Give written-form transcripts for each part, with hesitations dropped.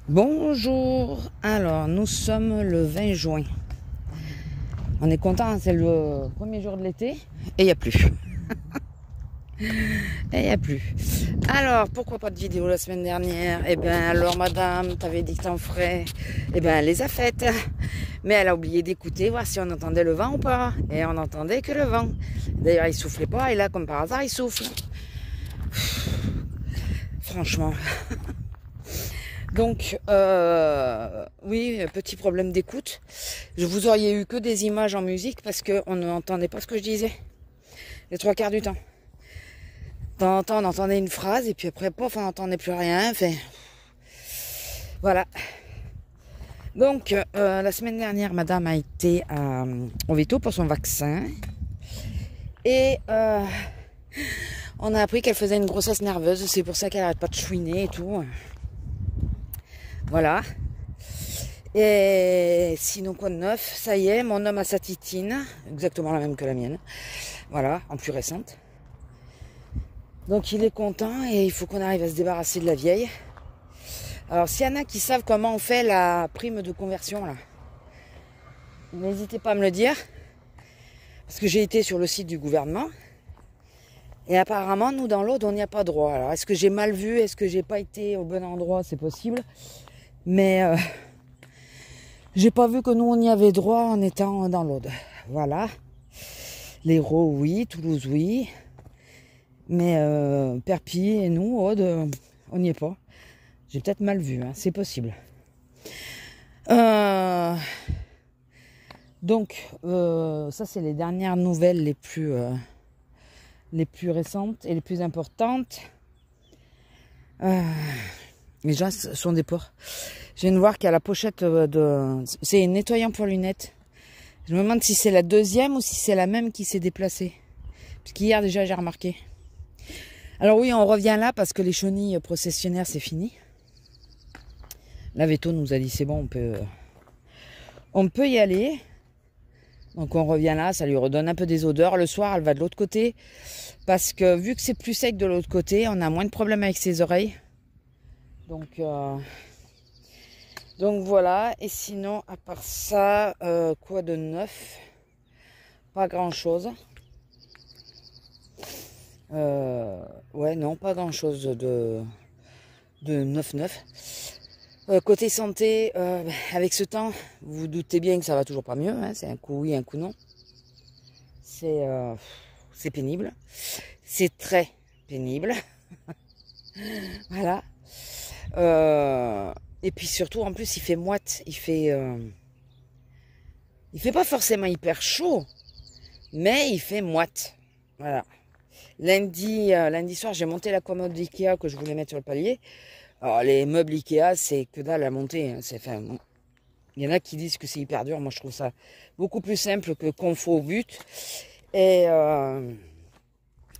Bonjour, alors nous sommes le 20 juin. On est content, c'est le premier jour de l'été et il n'y a plus. Et il n'y a plus. Alors, pourquoi pas de vidéo la semaine dernière? Eh bien, alors madame, t'avais dit que t'en ferais. Eh bien, elle les a faites. Mais elle a oublié d'écouter, voir si on entendait le vent ou pas. Et on n'entendait que le vent. D'ailleurs, il soufflait pas et là, comme par hasard, il souffle. Franchement. Donc, oui, petit problème d'écoute. Je vous auriez eu que des images en musique parce qu'on n'entendait pas ce que je disais. Les trois quarts du temps. De temps en temps, on entendait une phrase et puis après, pof, on n'entendait plus rien. Enfin, voilà. Donc, la semaine dernière, madame a été au veto pour son vaccin. Et on a appris qu'elle faisait une grossesse nerveuse. C'est pour ça qu'elle n'arrête pas de chouiner et tout. Voilà. Et sinon, quoi de neuf? Ça y est, mon homme a sa titine, exactement la même que la mienne. Voilà, en plus récente. Donc il est content et il faut qu'on arrive à se débarrasser de la vieille. Alors s'il y en a qui savent comment on fait la prime de conversion là, n'hésitez pas à me le dire. Parce que j'ai été sur le site du gouvernement. Et apparemment, nous dans l'Aude, on n'y a pas droit. Alors est-ce que j'ai mal vu? Est-ce que j'ai pas été au bon endroit? C'est possible. Mais j'ai pas vu que nous on y avait droit en étant dans l'Aude. Voilà. L'Hérault, oui. Toulouse, oui. Mais Perpy et nous, Aude, on n'y est pas. J'ai peut-être mal vu, hein, c'est possible. Donc, ça c'est les dernières nouvelles les plus récentes et les plus importantes. Les gens sont des porcs. Je viens de voir qu'il y a la pochette de... C'est nettoyant pour lunettes. Je me demande si c'est la deuxième ou si c'est la même qui s'est déplacée. Parce qu'hier déjà j'ai remarqué. Alors oui, on revient là parce que les chenilles processionnaires, c'est fini. La veto nous a dit c'est bon, on peut y aller. Donc on revient là, ça lui redonne un peu des odeurs. Le soir, elle va de l'autre côté. Parce que vu que c'est plus sec de l'autre côté, on a moins de problèmes avec ses oreilles. Donc voilà. Et sinon, à part ça, quoi de neuf? Pas grand chose. Ouais, non, pas grand chose de neuf. Côté santé, avec ce temps, vous vous doutez bien que ça va toujours pas mieux. Hein, c'est un coup oui, un coup non. C'est pénible. C'est très pénible. Voilà. Et puis surtout, en plus, il fait moite. Il fait pas forcément hyper chaud, mais il fait moite. Voilà. Lundi soir, j'ai monté la commode d'Ikea que je voulais mettre sur le palier. Alors, les meubles Ikea, c'est que dalle à monter. Hein. Il y en a qui disent que c'est hyper dur. Moi, je trouve ça beaucoup plus simple que confort au but. Et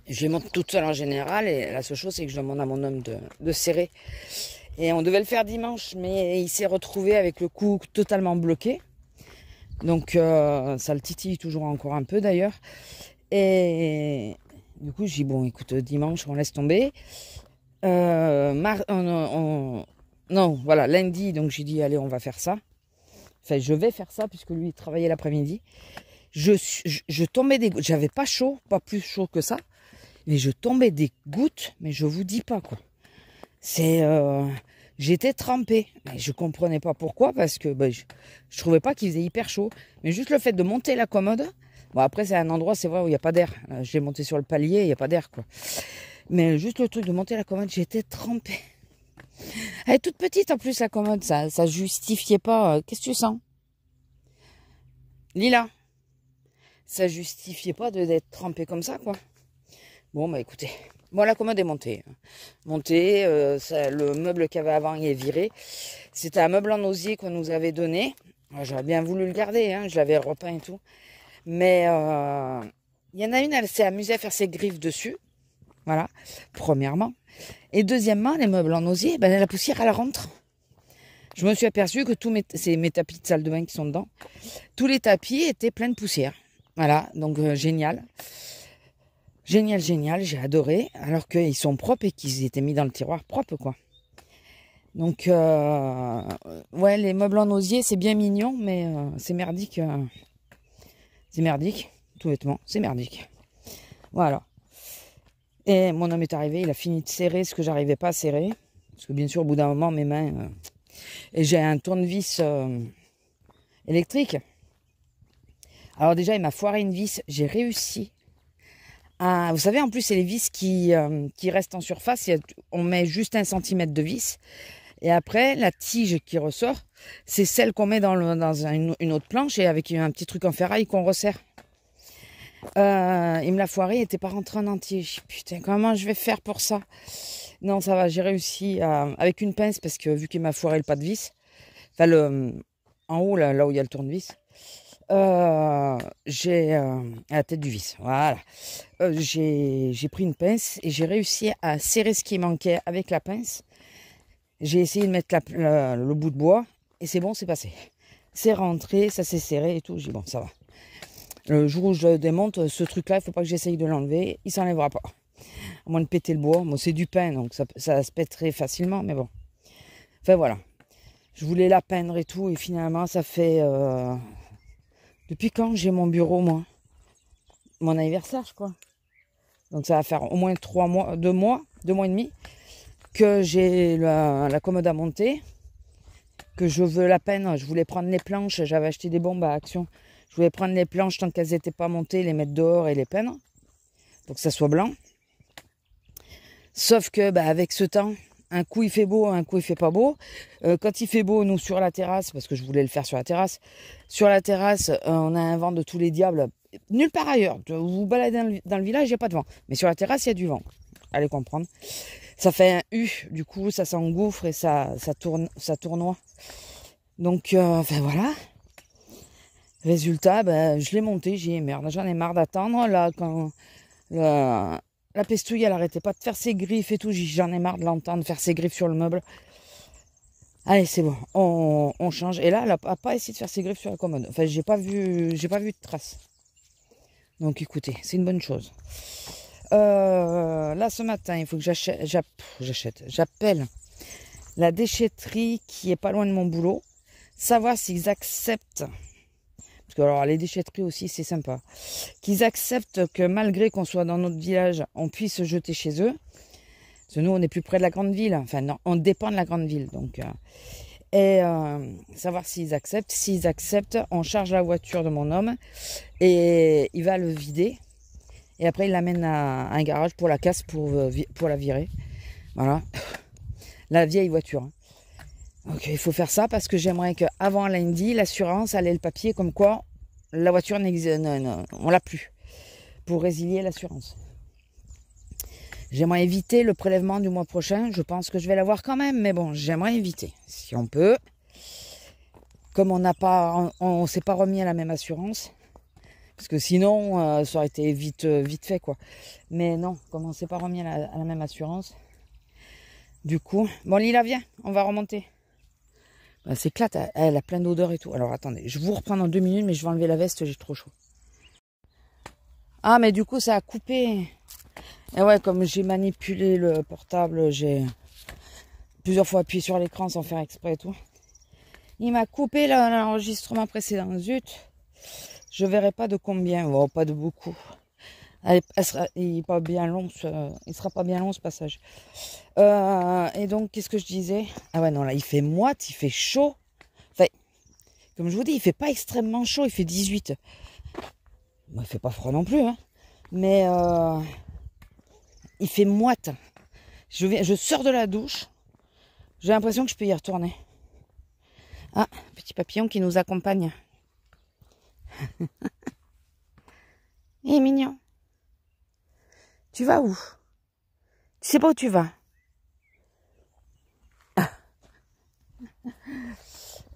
je les monte toute seule en général. Et la seule chose, c'est que je demande à mon homme de serrer. Et on devait le faire dimanche, mais il s'est retrouvé avec le cou totalement bloqué. Donc, ça le titille toujours encore un peu d'ailleurs. Et du coup, je dis, bon, écoute, dimanche, on laisse tomber. Non, voilà, lundi, donc j'ai dit, allez, on va faire ça. Enfin, je vais faire ça, puisque lui, il travaillait l'après-midi. Je tombais des gouttes. J'avais pas chaud, pas plus chaud que ça. Mais je tombais des gouttes, mais je vous dis pas, quoi. J'étais trempée. Mais je comprenais pas pourquoi, parce que je trouvais pas qu'il faisait hyper chaud. Mais juste le fait de monter la commode. Bon, après, c'est un endroit, c'est vrai, où il n'y a pas d'air. J'ai monté sur le palier, il n'y a pas d'air, quoi. Mais juste le truc de monter la commode, j'étais trempée. Elle est toute petite en plus, la commode, ça justifiait pas. Qu'est-ce que tu sens? Lila, ça justifiait pas d'être trempée comme ça, quoi. Bon, bah écoutez. Bon, la commode est montée. Montée, le meuble qu'il y avait avant, il est viré. C'était un meuble en osier qu'on nous avait donné. J'aurais bien voulu le garder, hein, je l'avais repeint et tout. Mais il y en a une, elle s'est amusée à faire ses griffes dessus. Voilà, premièrement. Et deuxièmement, les meubles en osier, la poussière, elle rentre. Je me suis aperçue que c'est mes tapis de salle de bain qui sont dedans. Tous les tapis étaient pleins de poussière. Voilà, donc génial. Génial, j'ai adoré. Alors qu'ils sont propres et qu'ils étaient mis dans le tiroir propre, quoi. Donc, ouais, les meubles en osier, c'est bien mignon, mais c'est merdique. C'est merdique, tout bêtement, c'est merdique. Voilà. Et mon homme est arrivé, il a fini de serrer ce que j'arrivais pas à serrer. Parce que bien sûr, au bout d'un moment, mes mains... et j'ai un tournevis électrique. Alors déjà, il m'a foiré une vis. J'ai réussi à... Vous savez, en plus, c'est les vis qui restent en surface. On met juste 1 centimètre de vis. Et après, la tige qui ressort, c'est celle qu'on met dans une autre planche et avec un petit truc en ferraille qu'on resserre. Il me l'a foiré, il n'était pas rentré en entier. Je dis, putain, comment je vais faire pour ça? Non, ça va, j'ai réussi avec une pince, parce que vu qu'il m'a foiré le pas de vis, enfin, en haut, là où il y a le tournevis, j'ai à la tête du vis, voilà. J'ai pris une pince et j'ai réussi à serrer ce qui manquait avec la pince. J'ai essayé de mettre le bout de bois et c'est bon, c'est passé. C'est rentré, ça s'est serré et tout. J'ai dit bon, ça va. Le jour où je le démonte, ce truc-là, il ne faut pas que j'essaye de l'enlever. Il ne s'enlèvera pas. À moins de péter le bois. Bon, c'est du pain, donc ça se pète très facilement, mais bon. Enfin, voilà. Je voulais la peindre et tout, et finalement, ça fait... Depuis quand j'ai mon bureau, moi? Mon anniversaire, je crois. Donc ça va faire au moins 2 mois et demi, que j'ai la commode à monter, que je veux la peindre. Je voulais prendre les planches, j'avais acheté des bombes à Action. Je voulais prendre les planches tant qu'elles n'étaient pas montées, les mettre dehors et les peindre, pour que ça soit blanc. Sauf que avec ce temps, un coup il fait beau, un coup il fait pas beau. Quand il fait beau, nous sur la terrasse, parce que je voulais le faire sur la terrasse, on a un vent de tous les diables. Nulle part ailleurs. Vous vous baladez dans le village, il n'y a pas de vent. Mais sur la terrasse, il y a du vent. Allez comprendre. Ça fait un U, du coup, ça s'engouffre et ça tournoie. Donc, enfin voilà. Résultat, je l'ai monté, j'ai dit merde, j'en ai marre d'attendre. Là, quand la pestouille, elle arrêtait pas de faire ses griffes et tout, j'en ai marre de l'entendre faire ses griffes sur le meuble. Allez, c'est bon, on change. Et là, elle n'a pas essayé de faire ses griffes sur la commode. Enfin, j'ai pas vu de traces. Donc, écoutez, c'est une bonne chose. Là, ce matin, il faut que j'appelle la déchetterie qui est pas loin de mon boulot, savoir s'ils acceptent, parce que alors les déchetteries aussi c'est sympa, qu'ils acceptent que malgré qu'on soit dans notre village, on puisse se jeter chez eux, parce que nous on est plus près de la grande ville, enfin non, on dépend de la grande ville, donc savoir s'ils acceptent, on charge la voiture de mon homme et il va le vider. Et après, il l'amène à un garage pour la casse, pour la virer. Voilà. La vieille voiture. Donc, il faut faire ça parce que j'aimerais qu'avant lundi, l'assurance allait le papier comme quoi la voiture n'existe. Non, on l'a plus. Pour résilier l'assurance. J'aimerais éviter le prélèvement du mois prochain. Je pense que je vais l'avoir quand même. Mais bon, j'aimerais éviter. Si on peut. Comme on s'est pas remis à la même assurance. Parce que sinon, ça aurait été vite fait, quoi. Mais non, comme on ne s'est pas remis à la même assurance. Du coup, bon, Lila, viens, on va remonter. C'est éclate, elle a plein d'odeurs et tout. Alors, attendez, je vous reprends dans 2 minutes, mais je vais enlever la veste, j'ai trop chaud. Ah, mais du coup, ça a coupé. Et ouais, comme j'ai manipulé le portable, j'ai plusieurs fois appuyé sur l'écran sans faire exprès et tout. Il m'a coupé l'enregistrement précédent. Zut. Je verrai pas de combien, oh, pas de beaucoup. Il sera pas bien long, il sera pas bien long ce passage. Et donc, qu'est-ce que je disais? Ah ouais, non, là, il fait moite, il fait chaud. Enfin, comme je vous dis, il fait pas extrêmement chaud, il fait 18. Bon, il fait pas froid non plus, hein. Mais il fait moite. Je sors de la douche, j'ai l'impression que je peux y retourner. Ah, petit papillon qui nous accompagne. Il est mignon. Tu vas où? Tu sais pas où tu vas?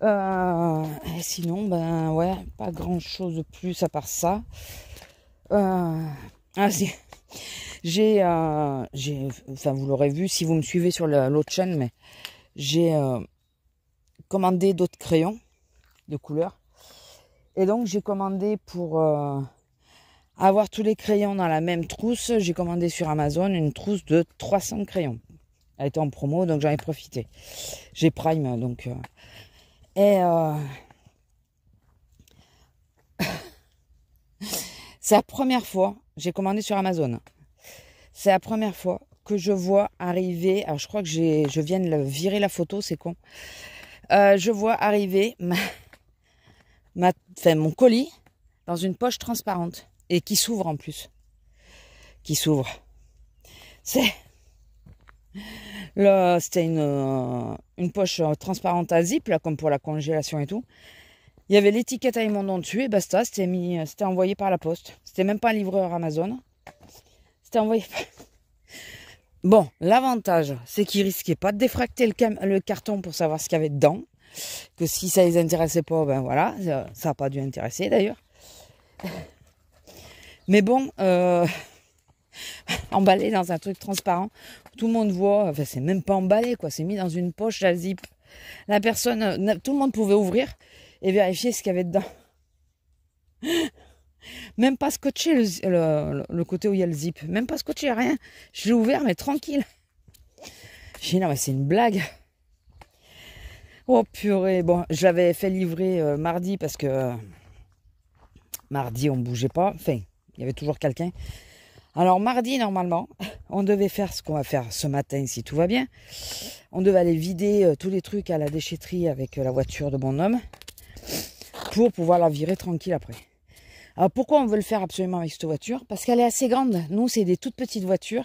Et sinon, ouais, pas grand chose de plus à part ça. Si. Enfin, vous l'aurez vu si vous me suivez sur l'autre chaîne, mais j'ai commandé d'autres crayons de couleur. Et donc, j'ai commandé pour avoir tous les crayons dans la même trousse. J'ai commandé sur Amazon une trousse de 300 crayons. Elle était en promo, donc j'en ai profité. J'ai Prime, donc... Et... c'est la première fois, j'ai commandé sur Amazon. C'est la première fois que je vois arriver... Alors, je crois que je viens de virer la photo, c'est con. Je vois arriver mon colis dans une poche transparente. Et qui s'ouvre en plus. Qui s'ouvre. C'était une poche transparente à zip, là, comme pour la congélation et tout. Il y avait l'étiquette avec mon nom dessus et basta, c'était envoyé par la poste. C'était même pas un livreur Amazon. C'était envoyé par... Bon, l'avantage, c'est qu'ils risquaient pas de défracter le carton pour savoir ce qu'il y avait dedans. Que si ça les intéressait pas, ben voilà, ça n'a pas dû intéresser d'ailleurs. Mais bon, emballé dans un truc transparent, tout le monde voit, enfin c'est même pas emballé quoi, c'est mis dans une poche à zip. La personne, tout le monde pouvait ouvrir et vérifier ce qu'il y avait dedans. Même pas scotché le côté où il y a le zip, même pas scotché, rien. Je l'ai ouvert mais tranquille. J'ai dit non mais c'est une blague. Oh purée, bon, je l'avais fait livrer mardi parce que mardi on bougeait pas, enfin il y avait toujours quelqu'un. Alors mardi normalement, on devait faire ce qu'on va faire ce matin si tout va bien. On devait aller vider tous les trucs à la déchetterie avec la voiture de mon homme pour pouvoir la virer tranquille après. Alors pourquoi on veut le faire absolument avec cette voiture? Parce qu'elle est assez grande. Nous c'est des toutes petites voitures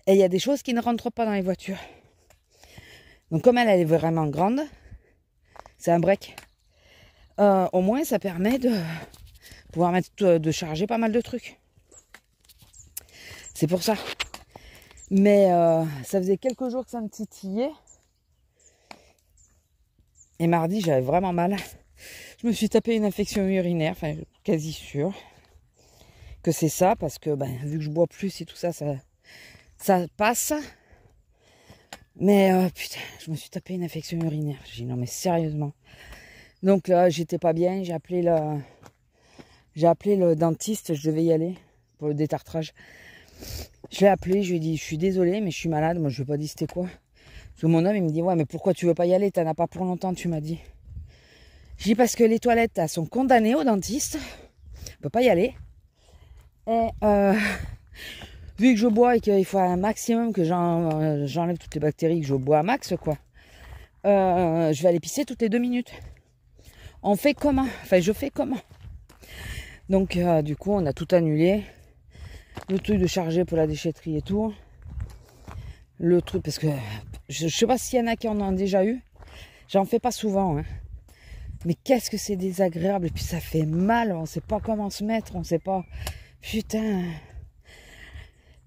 et il y a des choses qui ne rentrent pas dans les voitures. Donc comme elle est vraiment grande, c'est un break. Au moins ça permet de pouvoir de charger pas mal de trucs. C'est pour ça. Mais ça faisait quelques jours que ça me titillait. Et mardi, j'avais vraiment mal. Je me suis tapé une infection urinaire, enfin quasi sûr que c'est ça, parce que vu que je bois plus et tout ça, ça passe. Mais putain, je me suis tapé une infection urinaire. J'ai dit non mais sérieusement. Donc là, j'étais pas bien, j'ai appelé le dentiste, je devais y aller pour le détartrage. Je l'ai appelé, je lui ai dit, je suis désolée, mais je suis malade. Moi, je lui ai pas dit c'était quoi. Parce que mon homme, il me dit, ouais, mais pourquoi tu veux pas y aller? T'en as pas pour longtemps, tu m'as dit. Je dis, parce que les toilettes, elles sont condamnées au dentiste. On peut pas y aller. Et vu que je bois et qu'il faut un maximum que j'enlève toutes les bactéries, que je bois à max, quoi. Je vais aller pisser toutes les 2 minutes. On fait comment? Enfin, je fais comment? Donc, du coup, on a tout annulé. Le truc de charger pour la déchetterie et tout. Le truc, parce que je sais pas s'il y en a qui en ont déjà eu. J'en fais pas souvent. Hein. Mais qu'est-ce que c'est désagréable. Et puis ça fait mal. On sait pas comment se mettre. On sait pas. Putain.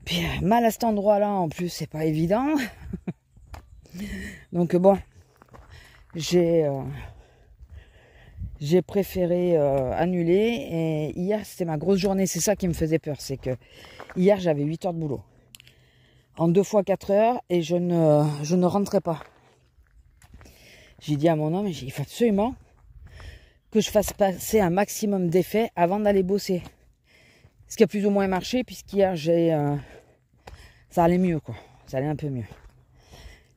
Puis mal à cet endroit-là en plus, c'est pas évident. Donc bon. J'ai préféré annuler. Et hier, c'était ma grosse journée. C'est ça qui me faisait peur. C'est que hier, j'avais 8 heures de boulot. En 2 fois 4 heures. Et je ne rentrais pas. J'ai dit à mon homme, il faut absolument que je fasse passer un maximum d'effets avant d'aller bosser. Ce qui a plus ou moins marché, puisqu'hier, ça allait mieux, quoi. Ça allait un peu mieux.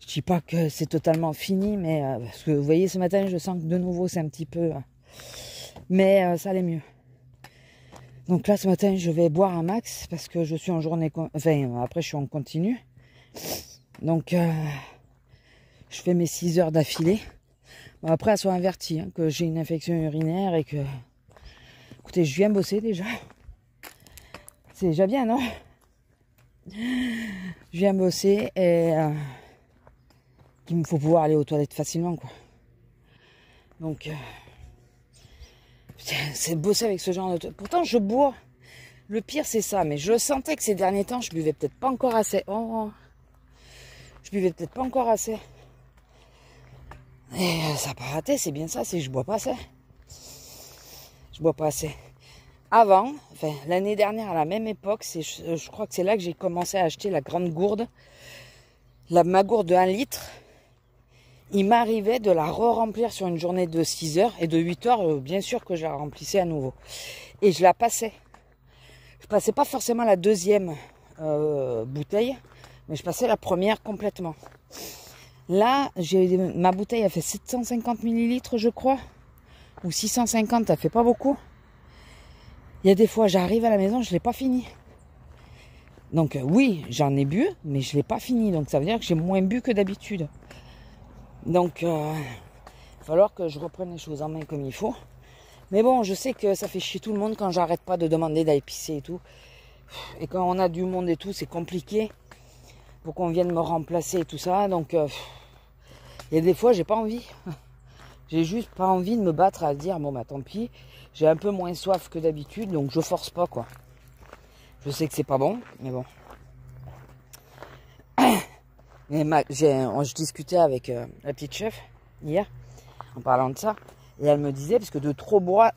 Je dis pas que c'est totalement fini, mais parce que vous voyez, ce matin, je sens que de nouveau, c'est un petit peu... mais ça allait mieux. Donc là, ce matin, je vais boire un max, parce que je suis en journée... Enfin, après, je suis en continu. Donc, je fais mes 6 heures d'affilée. Bon, après, elles sont inverties, hein, que j'ai une infection urinaire et que... Écoutez, je viens bosser déjà. C'est déjà bien, non? Je viens bosser et... il me faut pouvoir aller aux toilettes facilement, quoi. Donc, c'est bosser avec ce genre de... Pourtant, je bois. Le pire, c'est ça. Mais je sentais que ces derniers temps, je buvais peut-être pas encore assez. Je buvais peut-être pas encore assez. Et ça n'a pas raté, c'est bien ça. C'est que je bois pas assez. Je bois pas assez. Avant, enfin, l'année dernière, à la même époque, je crois que c'est là que j'ai commencé à acheter la grande gourde. Ma gourde de 1 litre. Il m'arrivait de la re-remplir sur une journée de 6 heures et de 8 heures, bien sûr que je la remplissais à nouveau. Et je la passais. Je passais pas forcément la deuxième bouteille, mais je passais la première complètement. Là, ma bouteille a fait 750 millilitres, je crois. Ou 650, ça fait pas beaucoup. Il y a des fois, j'arrive à la maison, je l'ai pas fini. Donc oui, j'en ai bu, mais je l'ai pas fini. Donc ça veut dire que j'ai moins bu que d'habitude. Donc, il va falloir que je reprenne les choses en main comme il faut. Mais bon, je sais que ça fait chier tout le monde quand j'arrête pas de demander d'aller pisser et tout. Et quand on a du monde et tout, c'est compliqué. Pour qu'on vienne me remplacer et tout ça. Donc, il y a des fois, j'ai pas envie. J'ai juste pas envie de me battre à dire, bon bah tant pis, j'ai un peu moins soif que d'habitude, donc je force pas quoi. Je sais que c'est pas bon, mais bon. Mais je discutais avec la petite chef hier, en parlant de ça, et elle me disait, parce que de trop boire,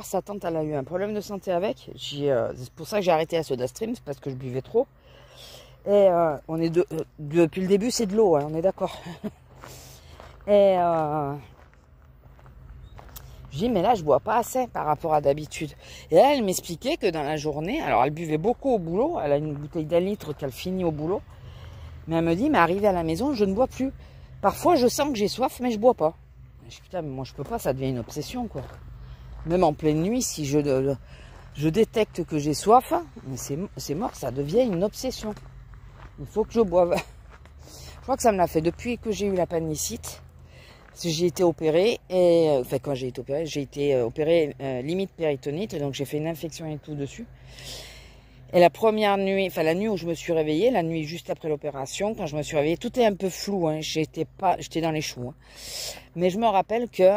sa tante, elle a eu un problème de santé avec. C'est pour ça que j'ai arrêté la SodaStream, c'est parce que je buvais trop. Et on est depuis le début, c'est de l'eau, hein, on est d'accord. Et je dis, mais là, je bois pas assez par rapport à d'habitude. Et là, elle m'expliquait que dans la journée, alors elle buvait beaucoup au boulot, elle a une bouteille d'1 litre qu'elle finit au boulot. Mais elle me dit, mais arrivée à la maison, je ne bois plus. Parfois, je sens que j'ai soif, mais je bois pas. Je dis, putain, mais moi, je peux pas, ça devient une obsession, quoi. Même en pleine nuit, si je détecte que j'ai soif, c'est mort, ça devient une obsession. Il faut que je boive. Je crois que ça me l'a fait depuis que j'ai eu l'appendicite. J'ai été opérée, et enfin quand j'ai été opérée limite péritonite, donc j'ai fait une infection et tout dessus. Et la première nuit, enfin la nuit où je me suis réveillée, la nuit juste après l'opération, quand je me suis réveillée, tout est un peu flou, hein, j'étais dans les choux. Hein. Mais je me rappelle que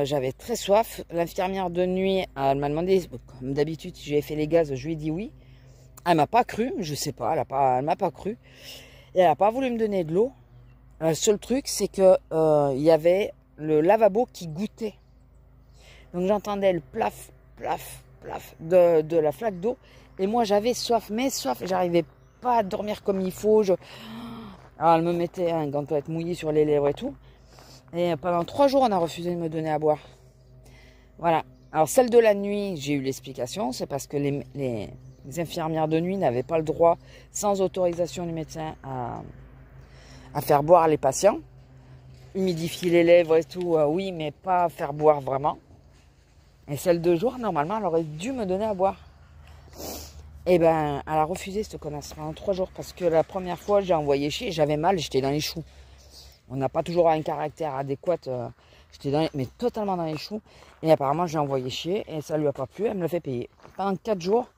j'avais très soif. L'infirmière de nuit, elle m'a demandé, comme d'habitude, si j'avais fait les gaz, je lui ai dit oui. Elle m'a pas cru, je sais pas, elle m'a pas cru. Et elle a pas voulu me donner de l'eau. Le seul truc, c'est que y avait le lavabo qui goûtait. Donc j'entendais le plaf, plaf, plaf de la flaque d'eau. Et moi, j'avais soif, mais soif. J'arrivais pas à dormir comme il faut. Alors, elle me mettait un gantoette mouillé sur les lèvres et tout. Et pendant 3 jours, on a refusé de me donner à boire. Voilà. Alors, celle de la nuit, j'ai eu l'explication. C'est parce que les infirmières de nuit n'avaient pas le droit, sans autorisation du médecin, à faire boire les patients. Humidifier les lèvres et tout, oui, mais pas faire boire vraiment. Et celle de jour, normalement, elle aurait dû me donner à boire. Et ben, elle a refusé cette connasse pendant 3 jours parce que la première fois, j'ai envoyé chier, j'avais mal, j'étais dans les choux. On n'a pas toujours un caractère adéquat, mais totalement dans les choux. Et apparemment, j'ai envoyé chier et ça lui a pas plu, elle me l'a fait payer. Pendant 4 jours,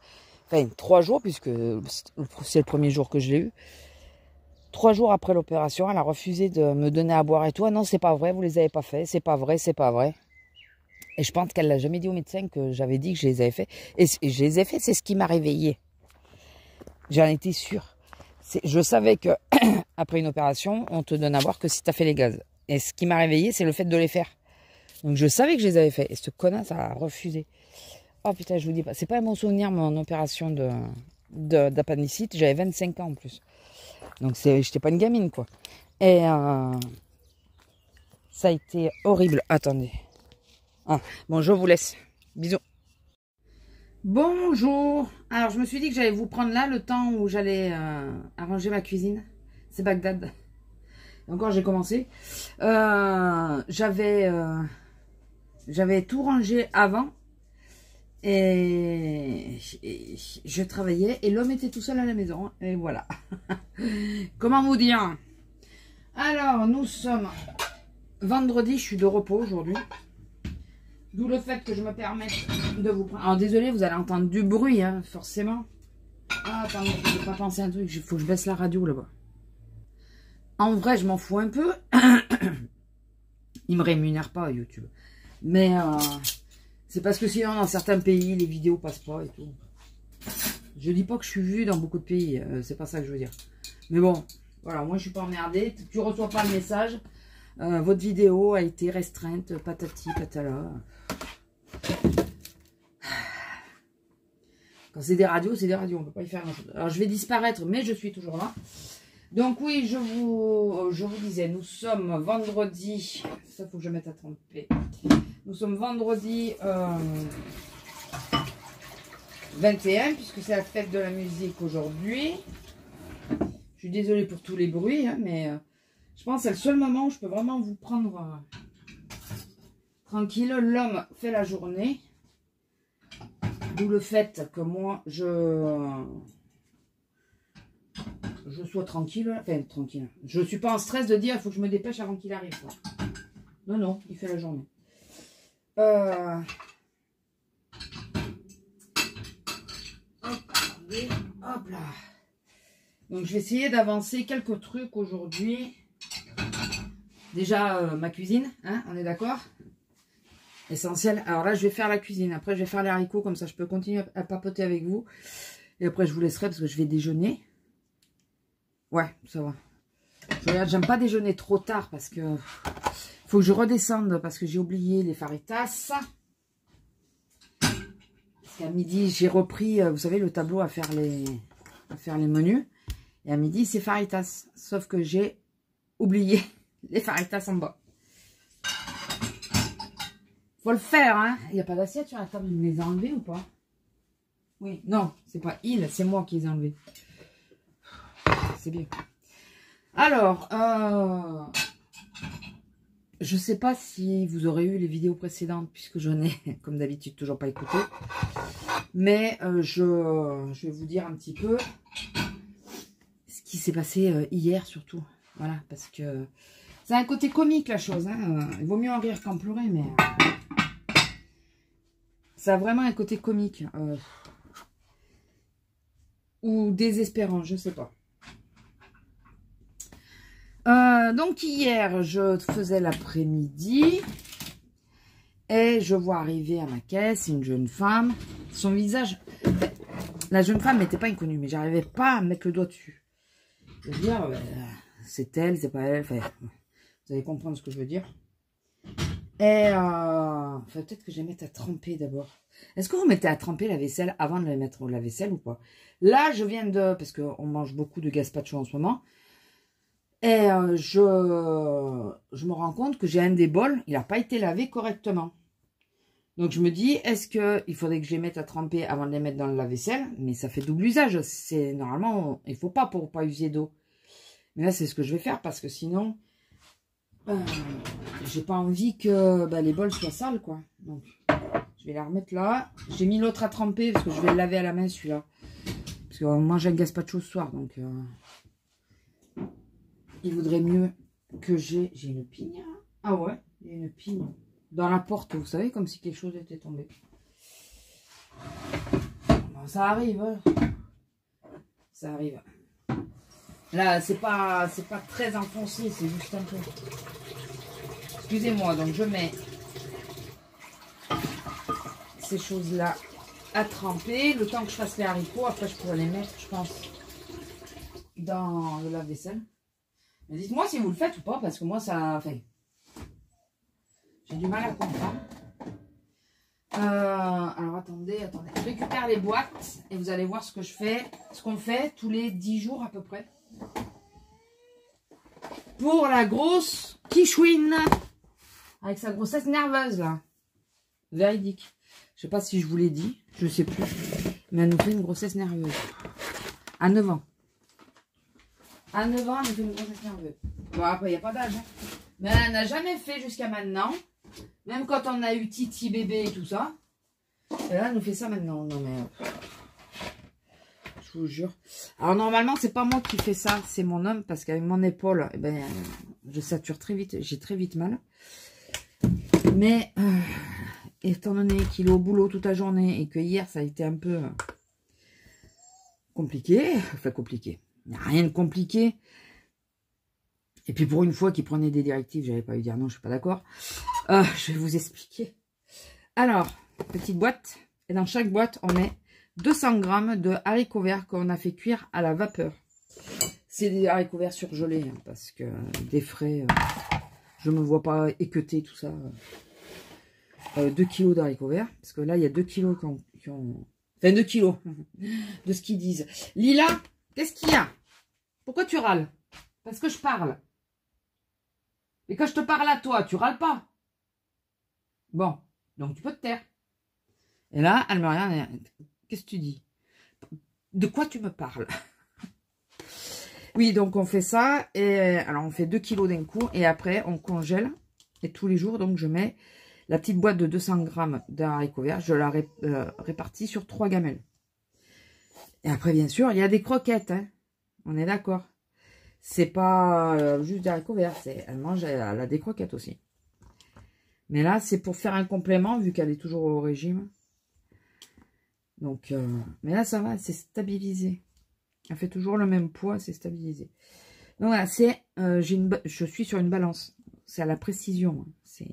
enfin 3 jours, puisque c'est le premier jour que je l'ai eu. 3 jours après l'opération, elle a refusé de me donner à boire et tout. Ah non, c'est pas vrai, vous les avez pas fait, c'est pas vrai, c'est pas vrai. Et je pense qu'elle l'a jamais dit au médecin que j'avais dit que je les avais fait. Et je les ai fait, c'est ce qui m'a réveillée. J'en étais sûre. Je savais que après une opération, on te donne à boire que si tu as fait les gaz. Et ce qui m'a réveillée, c'est le fait de les faire. Donc je savais que je les avais fait. Et ce connasse a refusé. Oh putain, je vous dis pas. C'est pas un bon souvenir, mon opération d'appendicite. J'avais 25 ans en plus. Donc j'étais pas une gamine, quoi. Et ça a été horrible. Attendez. Ah, bon, je vous laisse. Bisous. Bonjour. Alors, je me suis dit que j'allais vous prendre là le temps où j'allais arranger ma cuisine. C'est Bagdad. Encore, j'ai commencé. J'avais tout rangé avant. Et je travaillais. Et l'homme était tout seul à la maison. Et voilà. Comment vous dire? Alors, nous sommes vendredi. Je suis de repos aujourd'hui. D'où le fait que je me permette de vous prendre. Alors désolé, vous allez entendre du bruit, hein, forcément. Ah, attendez, je n'ai pas pensé à un truc. Il faut que je baisse la radio là-bas. En vrai, je m'en fous un peu. Il me rémunère pas YouTube. Mais c'est parce que sinon, dans certains pays, les vidéos passent pas et tout. Je dis pas que je suis vue dans beaucoup de pays. C'est pas ça que je veux dire. Mais bon, voilà, moi je suis pas emmerdée. Tu reçois pas le message. Votre vidéo a été restreinte, patati patala. Quand c'est des radios, on peut pas y faire grand chose. Alors je vais disparaître, mais je suis toujours là. Donc oui, je vous disais, nous sommes vendredi. Ça faut que je mette à tremper. Nous sommes vendredi 21, puisque c'est la fête de la musique aujourd'hui. Je suis désolée pour tous les bruits, hein, mais Je pense que c'est le seul moment où je peux vraiment vous prendre tranquille. L'homme fait la journée. D'où le fait que moi, je sois tranquille. Enfin, tranquille. Je ne suis pas en stress de dire il faut que je me dépêche avant qu'il arrive. Quoi. Non, non, il fait la journée. Hop là. Donc, je vais essayer d'avancer quelques trucs aujourd'hui. Déjà, ma cuisine, hein, on est d'accord? Essentiel. Alors là, je vais faire la cuisine. Après, je vais faire les haricots. Comme ça, je peux continuer à papoter avec vous. Et après, je vous laisserai parce que je vais déjeuner. Ouais, ça va. J'aime pas déjeuner trop tard parce que faut que je redescende parce que j'ai oublié les faritas. Parce qu'à midi, j'ai repris, vous savez, le tableau à faire les menus. Et à midi, c'est faritas. Sauf que j'ai oublié les faritas en bas. Faut le faire, hein. Il n'y a pas d'assiette sur la table. Vous les avez enlevés ou pas? Oui, non, c'est pas il, c'est moi qui les ai enlevés. C'est bien. Alors, je sais pas si vous aurez eu les vidéos précédentes, puisque je n'ai, comme d'habitude, toujours pas écouté. Mais je vais vous dire un petit peu ce qui s'est passé hier, surtout. Voilà, parce que c'est un côté comique, la chose. Hein. Il vaut mieux en rire qu'en pleurer, mais ça a vraiment un côté comique. Ou désespérant, je sais pas. Donc hier, je faisais l'après-midi et je vois arriver à ma caisse une jeune femme. Son visage, la jeune femme n'était pas inconnue, mais j'arrivais pas à mettre le doigt dessus. Je veux dire, c'est elle, c'est pas elle. Enfin, vous allez comprendre ce que je veux dire. Et enfin, peut-être que je vais mettre à tremper d'abord. Est-ce que vous mettez à tremper la vaisselle avant de la mettre au lave-vaisselle ou pas? Là, je viens de, parce qu'on mange beaucoup de gazpacho en ce moment. Et je me rends compte que j'ai un des bols, il n'a pas été lavé correctement. Donc je me dis, est-ce qu'il faudrait que je les mette à tremper avant de les mettre dans le lave-vaisselle? Mais ça fait double usage. C'est normalement, il ne faut pas pour pas user d'eau. Mais là, c'est ce que je vais faire parce que sinon, j'ai pas envie que les bols soient sales, quoi. Donc, je vais la remettre là. J'ai mis l'autre à tremper parce que je vais le laver à la main, celui-là. Parce qu'on mange un gazpacho ce soir, donc... il vaudrait mieux que j'ai une pigne. Ah ouais, il y a une pigne dans la porte, vous savez, comme si quelque chose était tombé. Bon, ça arrive. Hein. Ça arrive. Là, c'est pas très enfoncé, c'est juste un peu. Excusez-moi, donc je mets ces choses-là à tremper. Le temps que je fasse les haricots, après je pourrais les mettre, je pense, dans le lave-vaisselle. Mais dites-moi si vous le faites ou pas, parce que moi, ça fait... J'ai du mal à comprendre. Alors, attendez. Je récupère les boîtes et vous allez voir ce que je fais. Ce qu'on fait tous les 10 jours à peu près. Pour la grosse quichouine. Avec sa grossesse nerveuse, là. Véridique. Je sais pas si je vous l'ai dit. Je sais plus. Mais elle nous fait une grossesse nerveuse. À 9 ans. À 9 ans, elle nous fait une grossesse nerveuse. Bon, après, il n'y a pas d'âge. Hein. Mais elle n'a jamais fait jusqu'à maintenant. Même quand on a eu Titi bébé et tout ça. Et là, elle nous fait ça maintenant. Non, mais... je vous jure. Alors, normalement, c'est pas moi qui fais ça. C'est mon homme. Parce qu'avec mon épaule, eh ben, je sature très vite. J'ai très vite mal. Mais, étant donné qu'il est au boulot toute la journée et que hier, ça a été un peu compliqué. Enfin, compliqué. Il n'y a rien de compliqué. Et puis pour une fois qu'il prenait des directives, j'avais pas eu dire non, je suis pas d'accord. Je vais vous expliquer. Alors, petite boîte. Et dans chaque boîte, on met 200 g de haricots verts qu'on a fait cuire à la vapeur. C'est des haricots verts surgelés, hein, parce que des frais, je me vois pas équeuter tout ça. 2 kg d'haricots verts. Parce que là, il y a 2 kg qui ont... Enfin, 2 kg de ce qu'ils disent. Lila, qu'est-ce qu'il y a? Pourquoi tu râles? Parce que je parle. Et quand je te parle à toi, tu râles pas. Bon, donc tu peux te taire. Et là, elle me regarde. Qu'est-ce que tu dis? De quoi tu me parles? Oui, donc on fait ça. Et alors, on fait 2 kilos d'un coup. Et après, on congèle. Et tous les jours, donc, je mets la petite boîte de 200 grammes d'haricots verts. Je la répartis sur 3 gamelles. Et après, bien sûr, il y a des croquettes. Hein. On est d'accord. C'est pas juste des haricots verts. Elle a des croquettes aussi. Mais là, c'est pour faire un complément, vu qu'elle est toujours au régime. Donc, mais là, ça va, c'est stabilisé. Elle fait toujours le même poids, c'est stabilisé. Donc voilà, je suis sur une balance. C'est à la précision. Hein.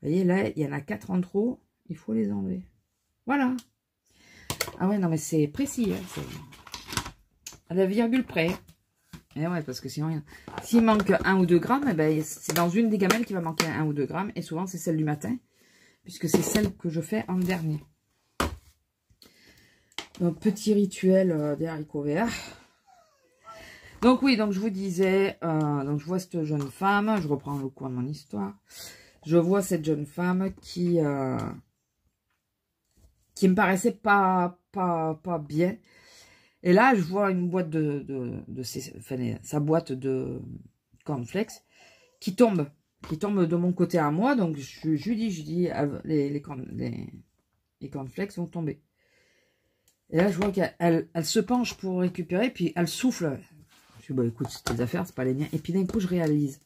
Vous voyez, là, il y en a 4 en trop. Il faut les enlever. Voilà. Ah ouais, non, mais c'est précis. Hein, à la virgule près. Et ouais, parce que sinon, s'il manque 1 ou 2 grammes, eh ben, c'est dans une des gamelles qui va manquer 1 ou 2 grammes. Et souvent, c'est celle du matin. Puisque c'est celle que je fais en dernier. Donc, petit rituel des haricots verts. Donc oui, donc je vous disais, donc je vois cette jeune femme, je reprends le coin de mon histoire. Je vois cette jeune femme qui me paraissait pas bien. Et là, je vois une boîte sa boîte de cornflakes qui tombe de mon côté à moi. Donc je lui dis, les cornflakes vont tomber. Et là, je vois qu'elle se penche pour récupérer, puis elle souffle. Je dis, bah écoute, c'est tes affaires, c'est pas les miens. Et puis d'un coup, je réalise.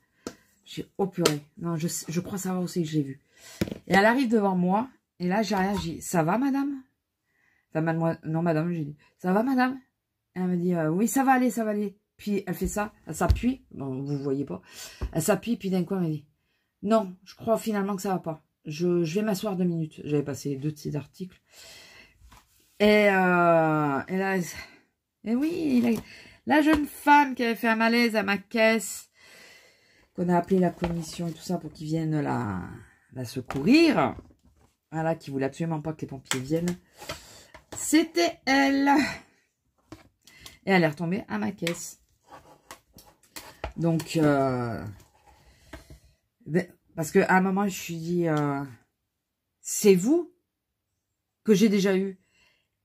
Je dis, oh purée. Non, je crois savoir aussi que je l'ai vu. Et elle arrive devant moi, et là, j'arrive, je dis, ça va, madame? Enfin, mademoiselle, non, madame, j'ai dit, ça va, madame? Et elle me dit, oui, ça va aller, ça va aller. Puis elle fait ça, elle s'appuie. Bon, vous voyez pas. Elle s'appuie, puis d'un coup, elle me dit, non, je crois finalement que ça va pas. Je vais m'asseoir 2 minutes. J'avais passé 2 de ces articles. Et là, et oui, la jeune femme qui avait fait un malaise à ma caisse, qu'on a appelé la commission et tout ça pour qu'ils viennent la secourir, voilà, qui voulait absolument pas que les pompiers viennent, c'était elle. Et elle est retombée à ma caisse. Donc, parce qu'à un moment, je me suis dit, c'est vous que j'ai déjà eu.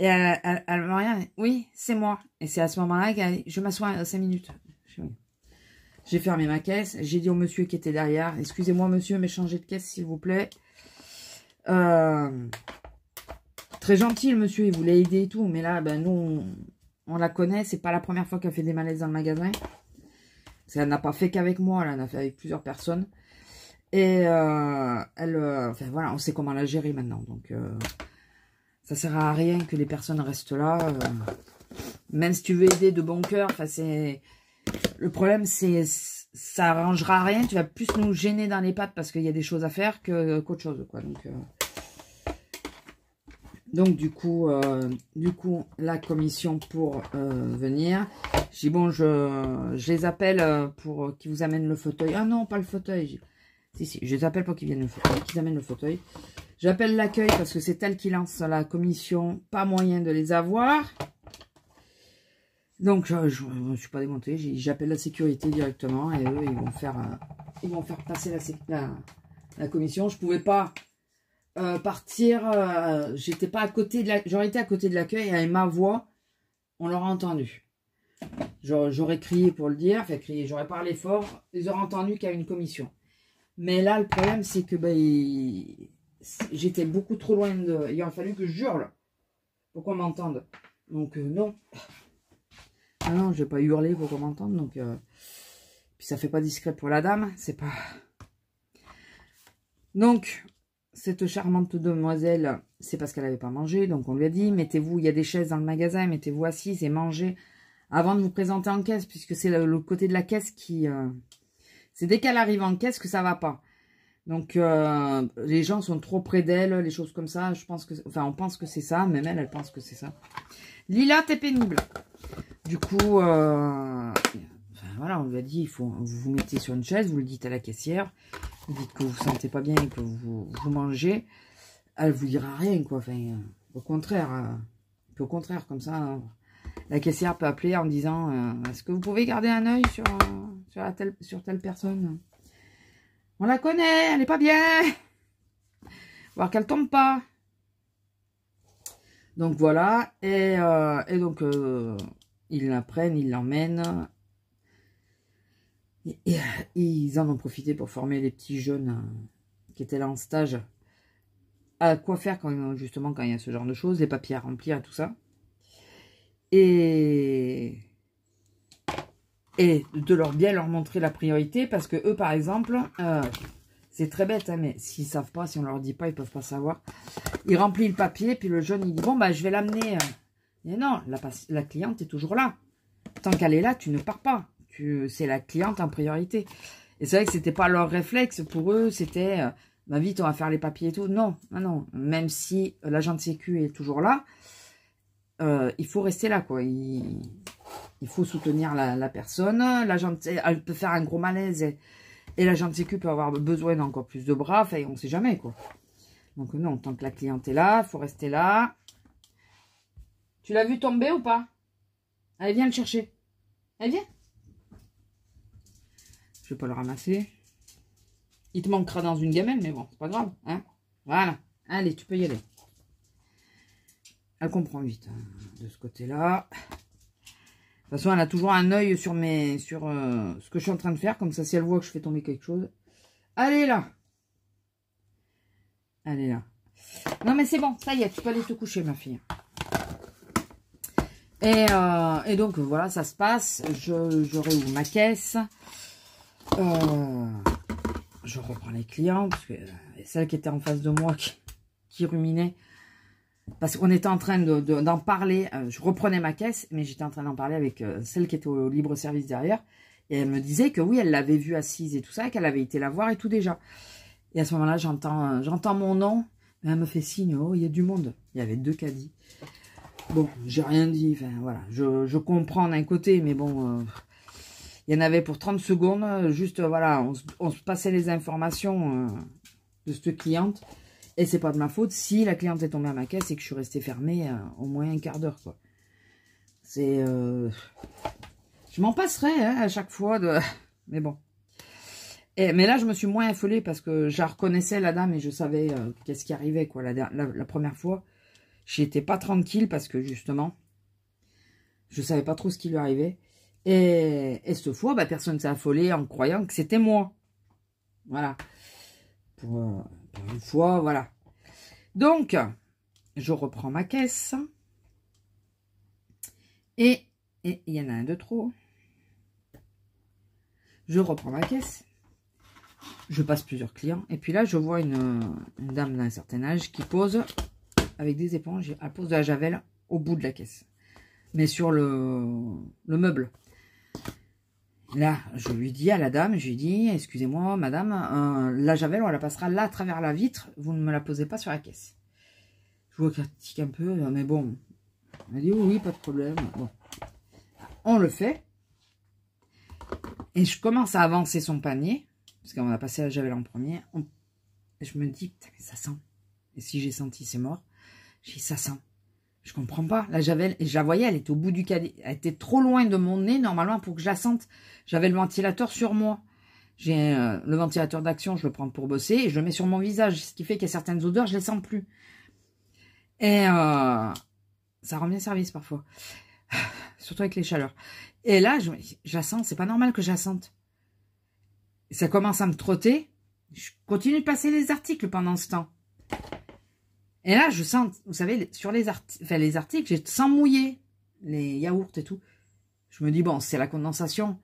Et elle m'a rien dit, oui, c'est moi. Et c'est à ce moment-là qu'elle a dit, je m'assois 5 minutes. J'ai fermé ma caisse. J'ai dit au monsieur qui était derrière, excusez-moi monsieur, mais changez de caisse s'il vous plaît. Très gentil le monsieur, il voulait aider et tout. Mais là, ben nous, on la connaît. C'est pas la première fois qu'elle fait des malaises dans le magasin. Elle n'a pas fait qu'avec moi, elle en a fait avec plusieurs personnes. Et enfin voilà, on sait comment la gérer maintenant. Donc... ça sert à rien que les personnes restent là. Même si tu veux aider de bon cœur, le problème, c'est ça arrangera rien. Tu vas plus nous gêner dans les pattes parce qu'il y a des choses à faire qu'autre chose, quoi. Donc du coup, la commission pour venir. Je dis bon, je les appelle pour qu'ils vous amènent le fauteuil. Ah non, pas le fauteuil. Si, je les appelle pour qu'ils viennent qu'ils amènent le fauteuil. J'appelle l'accueil parce que c'est elle qui lance la commission. Pas moyen de les avoir. Donc, je ne me suis pas démontée. J'appelle la sécurité directement. Et eux, ils vont faire passer la commission. Je ne pouvais pas partir. J'étais pas à côté de j'aurais été à côté de l'accueil. Et avec ma voix, on l'aura entendu. J'aurais crié pour le dire. Enfin, crié. J'aurais parlé fort. Ils auraient entendu qu'il y a une commission. Mais là, le problème, c'est que... j'étais beaucoup trop loin de... Il a fallu que je hurle pour qu'on m'entende. Donc, non. Ah non, je vais pas hurler pour qu'on m'entende. Donc, puis ça fait pas discret pour la dame. C'est pas... Donc, cette charmante demoiselle, c'est parce qu'elle n'avait pas mangé. Donc, on lui a dit, mettez-vous, il y a des chaises dans le magasin, mettez-vous assise et mangez avant de vous présenter en caisse. Puisque c'est le côté de la caisse qui... c'est dès qu'elle arrive en caisse que ça va pas. Donc, les gens sont trop près d'elle, les choses comme ça. Je pense que, enfin, on pense que c'est ça. Même elle pense que c'est ça. Lila, t'es pénible. Du coup, enfin, voilà, on lui a dit, vous vous mettez sur une chaise, vous le dites à la caissière. Vous dites que vous vous sentez pas bien et que vous mangez. Elle vous dira rien, quoi. Enfin, au contraire. Comme ça, la caissière peut appeler en disant, est-ce que vous pouvez garder un œil sur telle personne? On la connaît, elle est pas bien. Voir qu'elle tombe pas. Donc voilà. Et donc Ils la prennent, ils l'emmènent. Et ils en ont profité pour former les petits jeunes qui étaient là en stage à quoi faire quand, justement quand il y a ce genre de choses, les papiers à remplir, tout ça. Et de leur bien leur montrer la priorité parce que eux, par exemple, c'est très bête, hein, mais s'ils savent pas, si on leur dit pas, ils peuvent pas savoir. Ils remplissent le papier, puis le jeune, il dit, bon, bah, je vais l'amener. Et non, la cliente est toujours là. Tant qu'elle est là, tu ne pars pas. C'est la cliente en priorité. Et c'est vrai que c'était pas leur réflexe. Pour eux, c'était, bah, vite, on va faire les papiers et tout. Non, non, non. Même si l'agent de sécu est toujours là, il faut rester là, quoi. Il faut soutenir la personne. L'agent, elle peut faire un gros malaise et l'agent de sécu peut avoir besoin d'encore plus de bras. Enfin, on sait jamais, quoi. Donc non, tant que la cliente est là, il faut rester là. Tu l'as vu tomber ou pas? Allez, viens le chercher. Allez, viens. Je vais pas le ramasser. Il te manquera dans une gamelle, mais bon, c'est pas grave. Hein, voilà. Allez, tu peux y aller. Elle comprend vite, hein, de ce côté-là. De toute façon, elle a toujours un œil sur ce que je suis en train de faire. Comme ça, si elle voit que je fais tomber quelque chose. Allez, là. Allez, là. Non, mais c'est bon. Ça y est, tu peux aller te coucher, ma fille. Et donc, voilà, ça se passe. Je réouvre ma caisse. Je reprends les clients. Parce que celle qui était en face de moi, qui ruminait. Parce qu'on était en train d'en parler. Je reprenais ma caisse, mais j'étais en train d'en parler avec celle qui était au libre-service derrière. Et elle me disait que oui, elle l'avait vue assise et tout ça, et qu'elle avait été la voir et tout déjà. Et à ce moment-là, j'entends mon nom. Et elle me fait signe, oh, il y a du monde. Il y avait 2 caddies. Bon, j'ai rien dit. Enfin, voilà, je comprends d'un côté, mais bon, il y en avait pour 30 secondes. Juste, voilà, on se passait les informations de cette cliente. Et c'est pas de ma faute si la cliente est tombée à ma caisse et que je suis restée fermée au moins un quart d'heure, quoi. C'est... je m'en passerai hein, à chaque fois de... Mais bon. Mais là, je me suis moins affolée parce que je reconnaissais la dame et je savais qu'est-ce qui arrivait, quoi. La première fois, j'étais pas tranquille parce que, justement, je savais pas trop ce qui lui arrivait. Et cette fois, bah, personne ne s'est affolé en croyant que c'était moi. Voilà. Pour une fois, voilà. Donc, je reprends ma caisse. Et il y en a un de trop. Je reprends ma caisse. Je passe plusieurs clients. Et puis là, je vois une dame d'un certain âge qui pose avec des éponges. Elle pose de la javel au bout de la caisse. Mais sur le meuble. Là, je lui dis à la dame, je lui dis, excusez-moi, madame, la javel, on la passera là à travers la vitre. Vous ne me la posez pas sur la caisse. Je vois qu'elle tique un peu, mais bon. Elle dit, oui, pas de problème. Bon. On le fait. Et je commence à avancer son panier. Parce qu'on a passé la javel en premier. Et je me dis, putain, mais ça sent. Et si j'ai senti, c'est mort. J'ai dit, ça sent. Je comprends pas. La javel, et je la voyais, elle était au bout du cadet. Elle était trop loin de mon nez, normalement, pour que je la sente. J'avais le ventilateur sur moi. J'ai le ventilateur d'action, je le prends pour bosser. Et je le mets sur mon visage. Ce qui fait qu'il y a certaines odeurs, je les sens plus. Et ça rend bien service parfois. Surtout avec les chaleurs. Et là, je la sens. C'est pas normal que je la sente. Et ça commence à me trotter. Je continue de passer les articles pendant ce temps. Et là, je sens, vous savez, sur les articles, j'ai sens mouillé, les yaourts et tout. Je me dis, bon, c'est la condensation.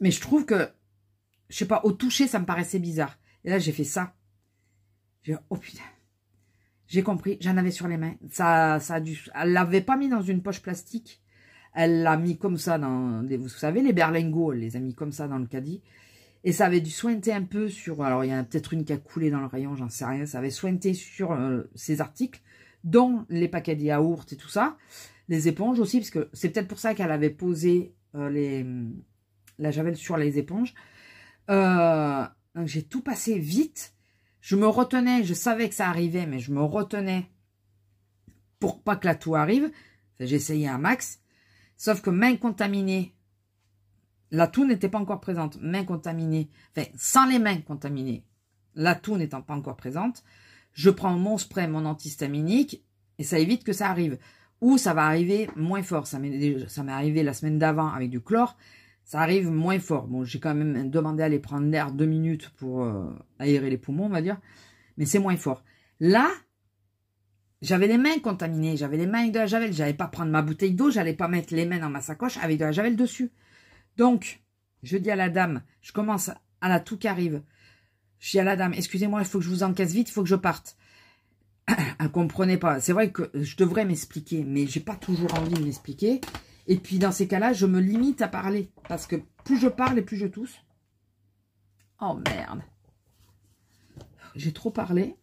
Mais je trouve que, je sais pas, au toucher, ça me paraissait bizarre. Et là, j'ai fait ça. J'ai dit, oh putain. J'ai compris, j'en avais sur les mains. Ça a dû, elle l'avait pas mis dans une poche plastique. Elle l'a mis comme ça dans, vous savez, les berlingots, elle les a mis comme ça dans le caddie. Et ça avait dû sointer un peu sur... Alors, il y en a peut-être une qui a coulé dans le rayon, j'en sais rien. Ça avait sointé sur ces articles, dont les paquets de yaourts et tout ça. Les éponges aussi, parce que c'est peut-être pour ça qu'elle avait posé la javel sur les éponges. Donc, j'ai tout passé vite. Je me retenais, je savais que ça arrivait, mais je me retenais pour pas que la toux arrive. Enfin, j'essayais un max. Sauf que main contaminée, la toux n'était pas encore présente, main contaminée, enfin, sans les mains contaminées, la toux n'étant pas encore présente, je prends mon spray, mon antihistaminique, et ça évite que ça arrive. Ou ça va arriver moins fort. Ça m'est arrivé la semaine d'avant avec du chlore. Ça arrive moins fort. Bon, j'ai quand même demandé à aller prendre l'air 2 minutes pour aérer les poumons, on va dire. Mais c'est moins fort. Là, j'avais les mains contaminées. J'avais les mains avec de la javel. J'allais pas prendre ma bouteille d'eau. J'allais pas mettre les mains dans ma sacoche avec de la javel dessus. Donc, je dis à la dame, je commence à la toux qui arrive. Je dis à la dame, excusez-moi, il faut que je vous encaisse vite, il faut que je parte. Elle comprenait pas. C'est vrai que je devrais m'expliquer, mais j'ai pas toujours envie de m'expliquer. Et puis dans ces cas-là, je me limite à parler. Parce que plus je parle et plus je tousse. Oh merde. J'ai trop parlé.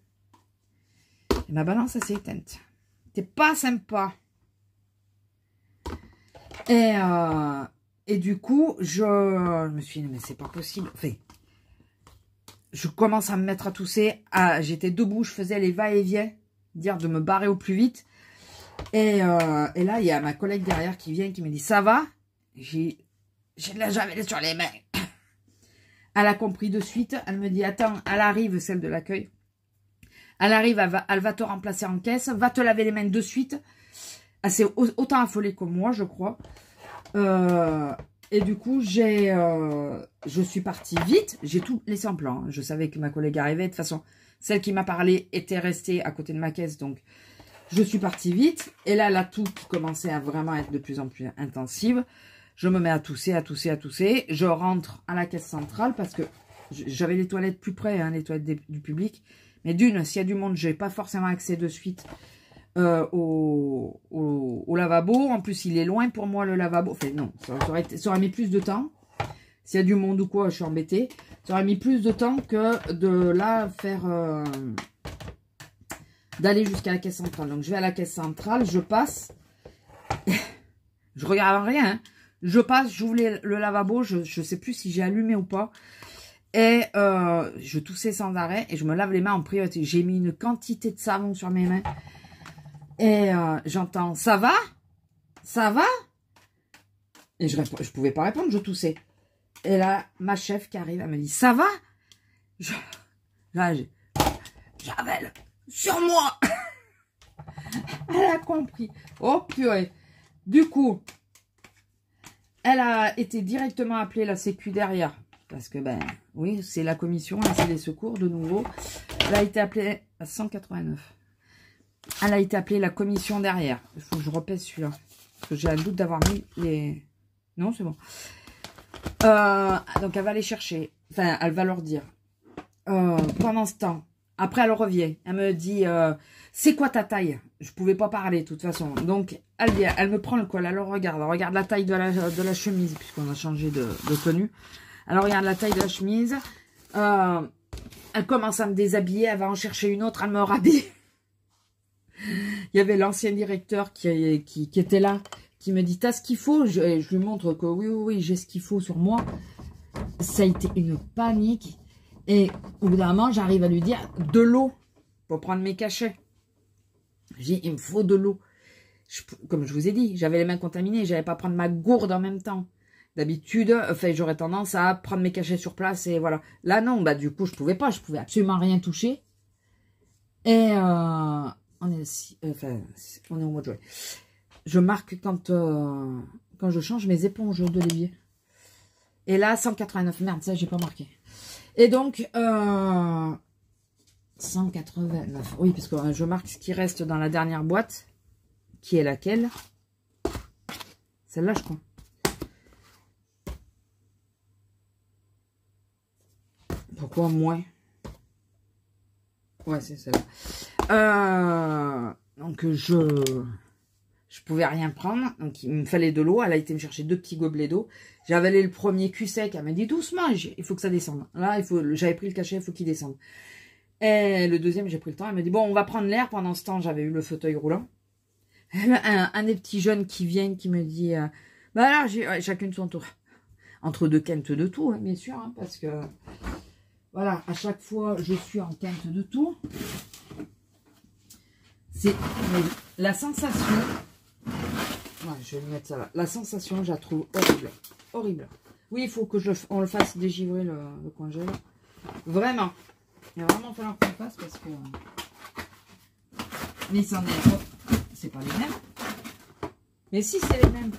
Et ma balance, elle s'est éteinte. C'était pas sympa. Et du coup, je me suis dit, mais c'est pas possible. Enfin, je commence à me mettre à tousser. J'étais debout, je faisais les va-et-vient, dire de me barrer au plus vite. Et là, il y a ma collègue derrière qui vient, qui me dit, ça va? J'ai de la javel sur les mains. Elle a compris de suite. Elle me dit, attends, elle arrive, celle de l'accueil. Elle arrive, elle va te remplacer en caisse, va te laver les mains de suite. Elle s'est autant affolée que moi, je crois. Et du coup, je suis partie vite. J'ai tout laissé en plan. Je savais que ma collègue arrivait. De toute façon, celle qui m'a parlé était restée à côté de ma caisse. Donc, je suis partie vite. Et là, la toux qui commençait à vraiment être de plus en plus intensive. Je me mets à tousser, à tousser, à tousser. Je rentre à la caisse centrale parce que j'avais les toilettes plus près, hein, les toilettes du public. Mais d'une, s'il y a du monde, je n'ai pas forcément accès de suite au lavabo. En plus, il est loin pour moi, le lavabo. Enfin, non, ça aurait mis plus de temps. S'il y a du monde ou quoi, je suis embêtée. Ça aurait mis plus de temps que de là faire... d'aller jusqu'à la caisse centrale. Donc, je vais à la caisse centrale, je passe. Je regarde rien. Hein. Je passe, j'ouvre le lavabo. Je ne sais plus si j'ai allumé ou pas. Et je toussais sans arrêt. Et je me lave les mains en priorité. J'ai mis une quantité de savon sur mes mains. Et j'entends, ça va? Ça va? Et je pouvais pas répondre, je toussais. Et là, ma chef qui arrive, elle me dit, ça va? Là, Javel, sur moi. Elle a compris. Oh purée. Du coup, elle a été directement appelée la sécu derrière. Parce que, ben, oui, c'est la commission, là, c'est les secours, de nouveau. Elle a été appelée à 189. Elle a été appelée la commission derrière. Il faut que je repèse celui-là. Parce que j'ai un doute d'avoir mis les... Non, c'est bon. Donc, elle va aller chercher. Enfin, elle va leur dire. Pendant ce temps. Après, elle revient. Elle me dit, c'est quoi ta taille? Je pouvais pas parler, de toute façon. Donc, elle vient. Elle me prend le col. Elle regarde. Elle regarde la taille de la chemise, puisqu'on a changé de tenue. Elle regarde la taille de la chemise. Elle commence à me déshabiller. Elle va en chercher une autre. Elle me rhabille. Il y avait l'ancien directeur qui était là, qui me dit, t'as ce qu'il faut? Je lui montre que oui, j'ai ce qu'il faut sur moi. Ça a été une panique. Et au bout d'un moment, j'arrive à lui dire, de l'eau pour prendre mes cachets. J'ai dit, il me faut de l'eau. Comme je vous ai dit, j'avais les mains contaminées, j'allais pas prendre ma gourde en même temps. D'habitude, enfin, j'aurais tendance à prendre mes cachets sur place et voilà. Là, non, bah du coup, je pouvais absolument rien toucher. Et... on est au mois de juillet. Je marque quand je change mes éponges de l'évier. Et là, 189. Merde, ça, j'ai pas marqué. Et donc, 189. Oui, parce que je marque ce qui reste dans la dernière boîte. Qui est laquelle? Celle-là, je crois. Pourquoi moins? Ouais, c'est celle-là. Donc, je pouvais rien prendre. Donc, il me fallait de l'eau. Elle a été me chercher 2 petits gobelets d'eau. J'ai avalé le premier cul sec. Elle m'a dit, doucement, il faut que ça descende. Là, j'avais pris le cachet, il faut qu'il descende. Et le deuxième, j'ai pris le temps. Elle m'a dit, bon, on va prendre l'air. Pendant ce temps, j'avais eu le fauteuil roulant. Un des petits jeunes qui viennent, qui me dit, bah là, chacune son tour. Entre deux quintes de tout, hein, bien sûr, hein, parce que... Voilà, à chaque fois, je suis en quinte de tout. C'est la sensation. Ouais, je vais le mettre ça là. La sensation, je la trouve horrible. Horrible. Oui, il faut que on le fasse dégivrer le congèle. Vraiment. Il va vraiment falloir qu'on le fasse parce que... Mais c'en est... C'est pas les mêmes. Mais si, c'est les mêmes.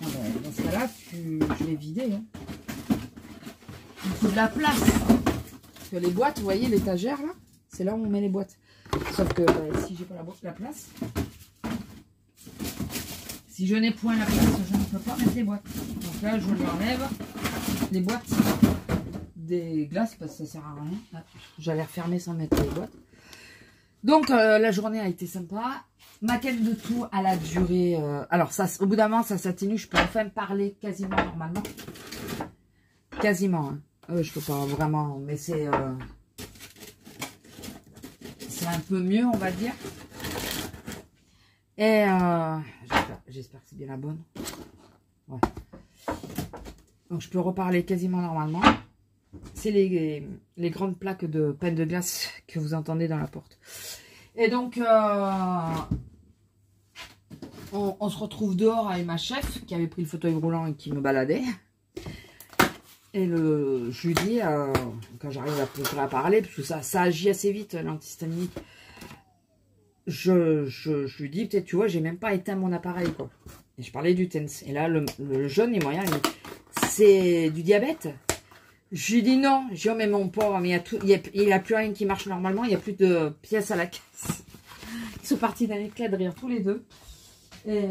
Ah ben, dans ce cas-là, je vais vider. Hein. Il faut de la place. Parce que les boîtes, vous voyez, l'étagère, là, c'est là où on met les boîtes. Sauf que si j'ai pas la place, si je n'ai point la place, je ne peux pas mettre les boîtes. Donc là, je lui enlève les boîtes des glaces parce que ça sert à rien. J'allais refermer sans mettre les boîtes. Donc la journée a été sympa. Ma quête de tout, elle a duré. Alors ça, au bout d'un moment, ça s'atténue. Je peux enfin parler quasiment normalement. Quasiment. Hein. Je peux pas vraiment, mais c'est un peu mieux, on va dire. Et j'espère que c'est bien la bonne. Ouais. Donc je peux reparler quasiment normalement. C'est les grandes plaques de pain de glace que vous entendez dans la porte. Et donc on se retrouve dehors avec ma chef qui avait pris le fauteuil roulant et qui me baladait. Et je lui dis, quand j'arrive à peu près à parler, parce que ça agit assez vite, l'antihistaminique, je lui dis, peut-être, tu vois, j'ai même pas éteint mon appareil, quoi. Et je parlais du TENS. Et là, le jeune et moyen, il me dit, c'est du diabète? Je lui dis non. Je dis, oh, mais mon pauvre, mais il n'y a plus rien qui marche normalement, il n'y a plus de pièces à la caisse. Ils sont partis d'un éclat de rire tous les deux. Et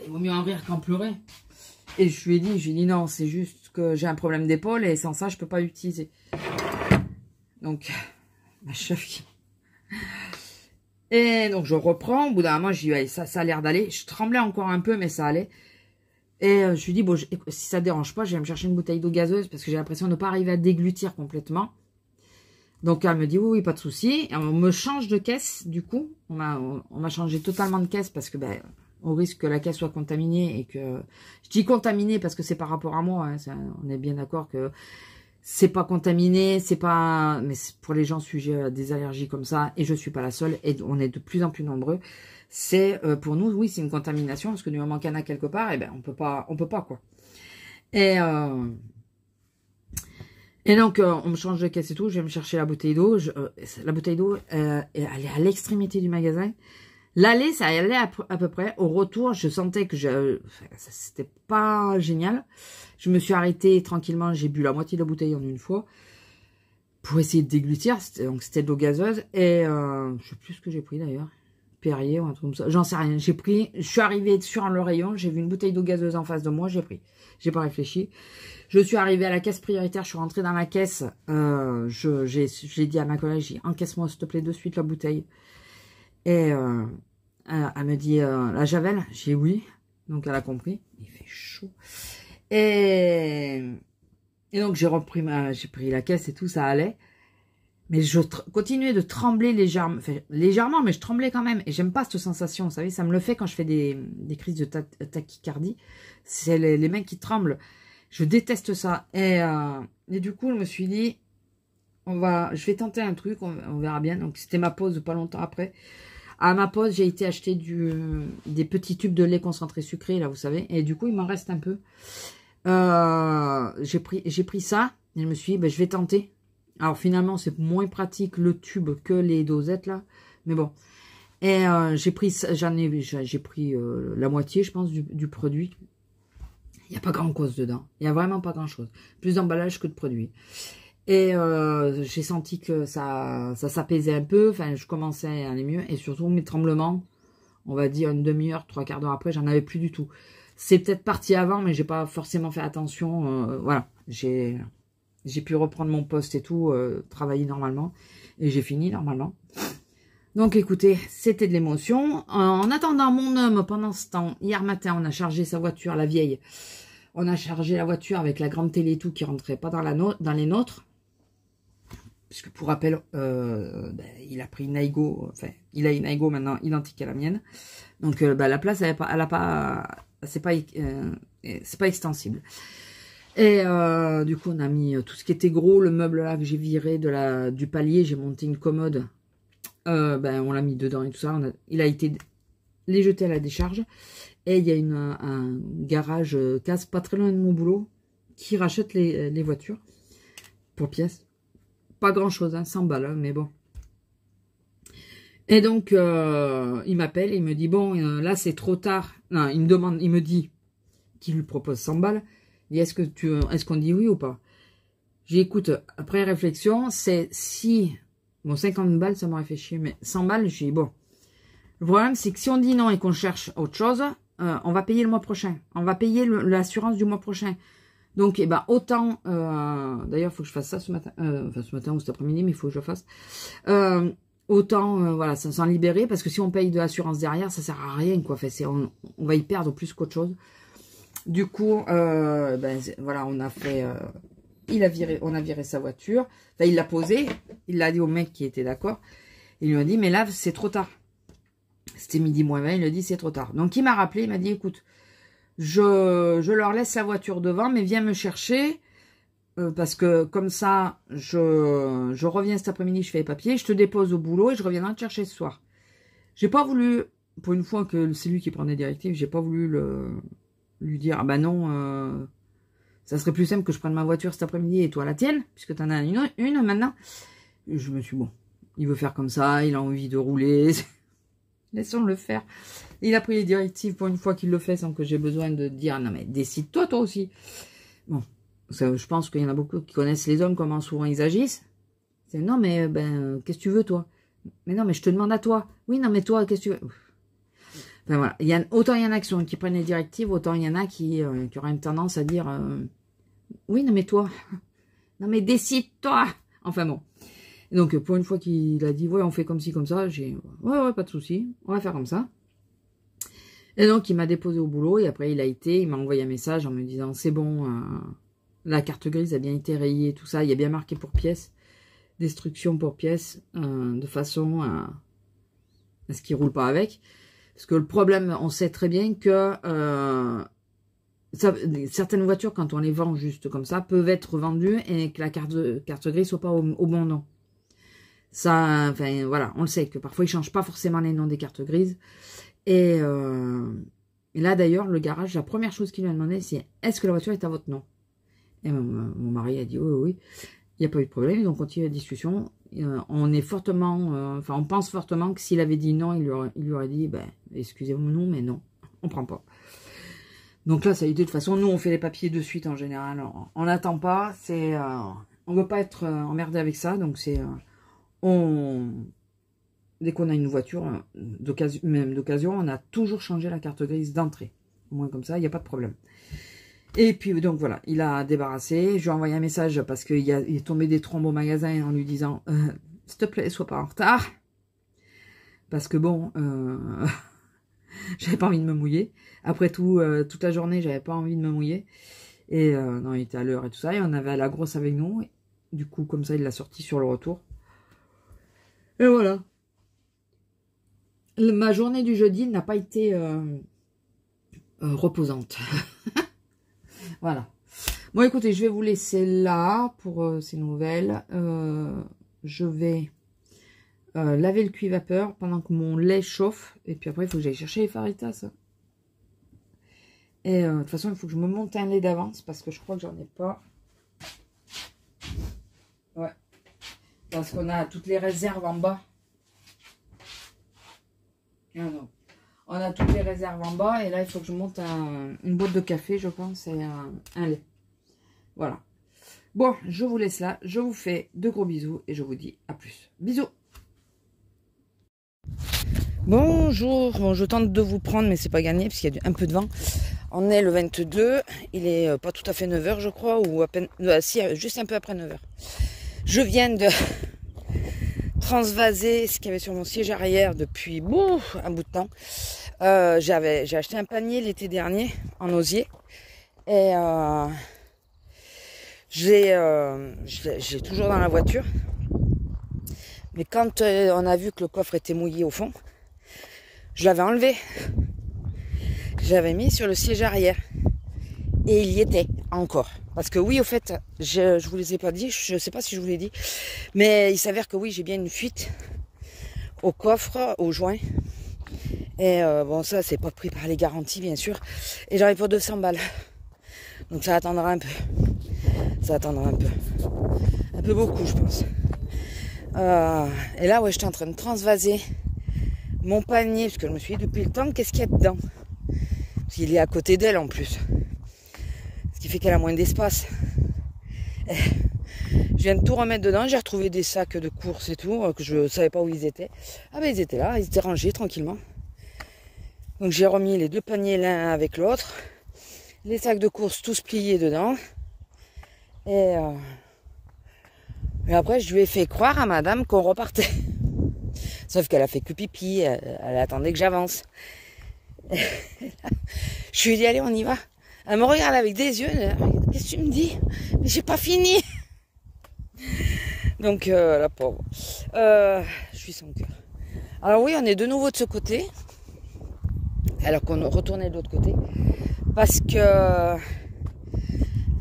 il vaut mieux en rire qu'en pleurer. Et je lui ai dit non, c'est juste que j'ai un problème d'épaule et sans ça, je peux pas l'utiliser. Donc, ma chef. Et donc, je reprends. Au bout d'un moment, j'ai dit, allez, ça a l'air d'aller. Je tremblais encore un peu, mais ça allait. Et je lui dis, bon, si ça ne dérange pas, je vais me chercher une bouteille d'eau gazeuse parce que j'ai l'impression de ne pas arriver à déglutir complètement. Donc, elle me dit, oui, pas de souci. Et on me change de caisse, du coup. On m'a changé totalement de caisse parce que, au risque que la caisse soit contaminée et que... Je dis contaminée parce que c'est par rapport à moi. Hein, on est bien d'accord que c'est pas contaminé, c'est pas... Mais pour les gens sujets à des allergies comme ça, et je suis pas la seule, et on est de plus en plus nombreux, c'est pour nous, oui, c'est une contamination, parce que du moment qu'il y en a quelque part, eh ben, on peut pas, quoi. Et donc, on me change de caisse et tout, je vais me chercher la bouteille d'eau. La bouteille d'eau, elle est à l'extrémité du magasin. L'aller, ça allait à peu près. Au retour, je sentais que c'était pas génial. Je me suis arrêtée tranquillement. J'ai bu la moitié de la bouteille en une fois pour essayer de déglutir. Donc, c'était de l'eau gazeuse. Et je sais plus ce que j'ai pris d'ailleurs. Perrier ou un truc comme ça. J'en sais rien. Je suis arrivée sur le rayon. J'ai vu une bouteille d'eau gazeuse en face de moi. J'ai pris. J'ai pas réfléchi. Je suis arrivée à la caisse prioritaire. Je suis rentrée dans la caisse. J'ai dit à ma collègue, encaisse-moi s'il te plaît de suite la bouteille. Et elle me dit, la Javel? J'ai dit oui. Donc elle a compris. Il fait chaud. Et donc j'ai pris la caisse et tout, ça allait. Mais je continuais de trembler légèrement. Enfin, légèrement, mais je tremblais quand même. Et j'aime pas cette sensation, vous savez. Ça me le fait quand je fais des crises de tachycardie. C'est les mains qui tremblent. Je déteste ça. Et du coup, je me suis dit, je vais tenter un truc, on verra bien. Donc c'était ma pause pas longtemps après. À ma pause, j'ai été acheter des petits tubes de lait concentré sucré, là, vous savez. Et du coup, il m'en reste un peu. J'ai pris ça. Et je me suis dit, je vais tenter. Alors, finalement, c'est moins pratique le tube que les dosettes, là. Mais bon. Et j'ai pris la moitié, je pense, du produit. Il n'y a pas grand-chose dedans. Il n'y a vraiment pas grand-chose. Plus d'emballage que de produit. Et j'ai senti que ça s'apaisait un peu. Enfin, je commençais à aller mieux. Et surtout, mes tremblements, on va dire une demi-heure, 3/4 d'heure après, j'en avais plus du tout. C'est peut-être parti avant, mais j'ai pas forcément fait attention. Voilà, j'ai pu reprendre mon poste et tout, travailler normalement. Et j'ai fini normalement. Donc, écoutez, c'était de l'émotion. En attendant, mon homme, pendant ce temps, hier matin, on a chargé sa voiture, la vieille. On a chargé la voiture avec la grande télé et tout qui rentrait pas dans les nôtres. Puisque pour rappel, il a pris une Aigo, enfin, il a une Aigo maintenant identique à la mienne. Donc la place, c'est pas extensible. Et du coup, on a mis tout ce qui était gros, le meuble là que j'ai viré du palier, j'ai monté une commode. On l'a mis dedans et tout ça. Il a été jeté à la décharge. Et il y a un garage casse pas très loin de mon boulot qui rachète les voitures pour pièces. Pas grand chose, hein, 100 balles, hein, mais bon. Et donc, il m'appelle, il me dit, bon, là, c'est trop tard. Non, il me demande, il me dit qu'il lui propose 100 balles. Il dit, est-ce qu'on dit oui ou pas? J'ai écoute, après réflexion, c'est si, bon, 50 balles, ça m'aurait fait chier, mais 100 balles, j'ai dit, bon. Le problème, c'est que si on dit non et qu'on cherche autre chose, on va payer le mois prochain. On va payer l'assurance du mois prochain. Donc, eh ben, autant, d'ailleurs, il faut que je fasse ça ce matin, enfin, ce matin ou cet après-midi, mais il faut que je le fasse. Autant, voilà, s'en libérer, parce que si on paye de l'assurance derrière, ça sert à rien, quoi. Enfin, on va y perdre plus qu'autre chose. Du coup, ben, voilà, on a fait, on a viré sa voiture. Enfin, il l'a posée, il l'a dit au mec qui était d'accord. Il lui a dit, mais là, c'est trop tard. C'était midi moins 20, il a dit, c'est trop tard. Donc, il m'a rappelé, il m'a dit, écoute, je leur laisse la voiture devant, mais viens me chercher. Parce que comme ça, je reviens cet après-midi, je fais les papiers, je te dépose au boulot et je reviendrai te chercher ce soir. J'ai pas voulu, pour une fois que c'est lui qui prend des directives, j'ai pas voulu lui dire, ah bah non, ça serait plus simple que je prenne ma voiture cet après-midi et toi la tienne, puisque t'en as une maintenant. Et je me suis dit, bon, il veut faire comme ça, il a envie de rouler, laissons-le faire. Il a pris les directives pour une fois qu'il le fait sans que j'ai besoin de dire, non mais décide-toi toi aussi. Bon. Je pense qu'il y en a beaucoup qui connaissent les hommes, comment souvent ils agissent. C'est non, mais ben, qu'est-ce que tu veux, toi? Mais non, mais je te demande à toi. Oui, non, mais toi, qu'est-ce que tu veux? Enfin voilà, autant il y en a qui prennent les directives, autant il y en a qui auraient une tendance à dire oui, non, mais toi. Non, mais décide-toi. Enfin bon. Et donc, pour une fois qu'il a dit, ouais, on fait comme ci, comme ça, j'ai ouais, pas de souci, on va faire comme ça. Et donc, il m'a déposé au boulot, et après, il m'a envoyé un message en me disant, c'est bon, la carte grise a bien été rayée, tout ça. Il y a bien marqué pour pièce. Destruction pour pièce. De façon à ce qu'il ne roule pas avec. Parce que le problème, on sait très bien que certaines voitures, quand on les vend juste comme ça, peuvent être vendues et que la carte grise ne soit pas au bon nom. Ça, enfin, voilà, on le sait que parfois, ils ne changent pas forcément les noms des cartes grises. Et là, d'ailleurs, le garage, la première chose qu'il m'a demandé, c'est « Est-ce que la voiture est à votre nom ?» Et mon mari a dit oui, il n'y a pas eu de problème, ils ont continué la discussion. On est fortement, enfin on pense fortement que s'il avait dit non, il lui aurait dit, ben, excusez-nous, mais non, on prend pas. Donc là, ça a été de toute façon, nous on fait les papiers de suite en général, on n'attend pas, on veut pas être emmerdé avec ça, donc c'est, dès qu'on a une voiture, même d'occasion, on a toujours changé la carte grise d'entrée. Au moins comme ça, il n'y a pas de problème. Et puis, donc voilà, il a débarrassé. Je lui ai envoyé un message parce qu'il est tombé des trombes au magasin en lui disant « S'il te plaît, sois pas en retard. » Parce que bon, j'avais pas envie de me mouiller. Après tout, toute la journée, j'avais pas envie de me mouiller. Et non, il était à l'heure et tout ça. Et on avait la grosse avec nous. Du coup, comme ça, il l'a sorti sur le retour. Et voilà. Ma journée du jeudi n'a pas été reposante. Voilà. Bon, écoutez, je vais vous laisser là pour ces nouvelles. Je vais laver le cuit vapeur pendant que mon lait chauffe. Et puis après, il faut que j'aille chercher les faritas. Et de toute façon, il faut que je me monte un lait d'avance parce que je crois que j'en ai pas. Ouais. Parce qu'on a toutes les réserves en bas. Ah non. On a toutes les réserves en bas et là il faut que je monte une boîte de café, je pense, et un lait. Voilà. Bon, je vous laisse là, je vous fais de gros bisous et je vous dis à plus. Bisous. Bonjour, bon, je tente de vous prendre mais c'est pas gagné parce qu'il y a un peu de vent. On est le 22, il est pas tout à fait 9 h je crois, ou à peine, si, juste un peu après 9 h. Je viens de transvaser ce qu'il y avait sur mon siège arrière depuis un bout de temps. J'ai acheté un panier l'été dernier en osier et j'ai toujours dans la voiture. Mais quand on a vu que le coffre était mouillé au fond, je l'avais enlevé. J'avais mis sur le siège arrière et il y était encore. Parce que oui, au fait, je vous les ai pas dit, je sais pas si je vous l'ai dit, mais il s'avère que oui, j'ai bien une fuite au coffre, au joint. Et bon, ça, c'est pas pris par les garanties, bien sûr. Et j'en ai pour 200 balles. Donc ça attendra un peu. Ça attendra un peu. Un peu beaucoup, je pense. Et là, ouais, j'étais en train de transvaser mon panier, parce que je me suis dit depuis le temps, qu'est-ce qu'il y a dedans? Parce qu'il est à côté d'elle en plus. Ce qui fait qu'elle a moins d'espace. Je viens de tout remettre dedans, j'ai retrouvé des sacs de courses et tout, que je ne savais pas où ils étaient. Ah ben ils étaient là, ils étaient rangés tranquillement. Donc j'ai remis les deux paniers l'un avec l'autre. Les sacs de courses tous pliés dedans. Et après je lui ai fait croire à madame qu'on repartait. Sauf qu'elle a fait que pipi, elle attendait que j'avance. Je lui ai dit allez on y va. Elle me regarde avec des yeux, qu'est-ce que tu me dis? Mais j'ai pas fini. Donc la pauvre. Je suis sans cœur. Alors oui, on est de nouveau de ce côté. Alors qu'on retournait de l'autre côté. Parce que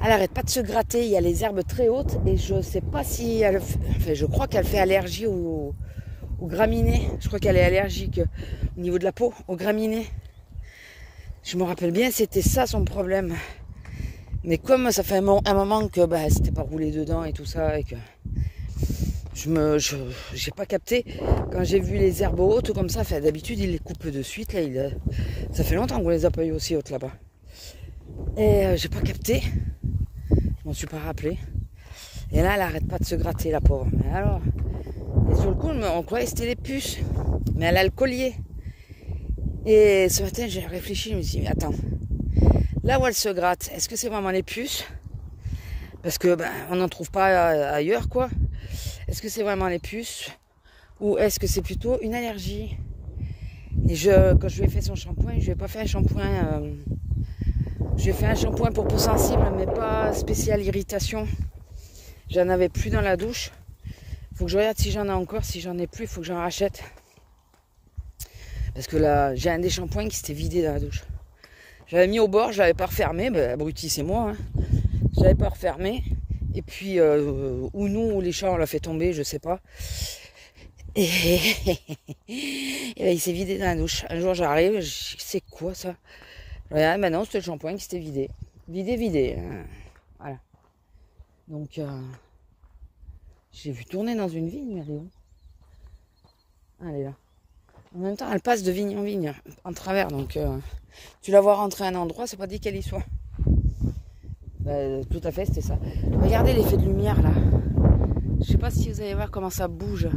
elle arrête pas de se gratter. Il y a les herbes très hautes. Et je sais pas si elle... Enfin, je crois qu'elle fait allergie aux graminées. Je crois qu'elle est allergique au niveau de la peau, aux graminées. Je me rappelle bien, c'était ça son problème. Mais comme ça fait un moment que bah, elle s'était pas roulée dedans et tout ça, et que j'ai pas capté. Quand j'ai vu les herbes hautes comme ça, d'habitude il les coupe de suite. Là, ça fait longtemps qu'on les a pas eu aussi hautes là-bas. Et j'ai pas capté. Je m'en suis pas rappelé. Et là, elle arrête pas de se gratter, la pauvre. Mais alors, et sur le coup, on croyait que c'était les puces. Mais elle a le collier. Et ce matin, j'ai réfléchi, je me suis dit, mais attends, là où elle se gratte, est-ce que c'est vraiment les puces? Parce que ben, on n'en trouve pas ailleurs, quoi. Est-ce que c'est vraiment les puces? Ou est-ce que c'est plutôt une allergie? Et quand je lui ai fait son shampoing, je lui ai pas fait un shampoing... je lui ai fait un shampoing pour peau sensible, mais pas spécial irritation. J'en avais plus dans la douche. Faut que je regarde si j'en ai encore. Si j'en ai plus, il faut que j'en rachète. Parce que là, j'ai un des shampoings qui s'était vidé dans la douche. J'avais mis au bord, je l'avais pas refermé. Ben, abruti, c'est moi. Hein. Je l'avais pas refermé. Et puis, ou nous, ou les chats, on l'a fait tomber, je sais pas. Et ben, il s'est vidé dans la douche. Un jour, j'arrive, je dis, c'est quoi ça? Je regarde, ben non, c'était le shampoing qui s'était vidé. Vidé. Voilà. Donc, j'ai vu tourner dans une vigne, mais elle est où? Ah, elle est là. En même temps, elle passe de vigne en vigne, en travers. Donc, tu la vois rentrer à un endroit, c'est pas dit qu'elle y soit. Tout à fait, c'était ça. Regardez l'effet de lumière, là. Je sais pas si vous allez voir comment ça bouge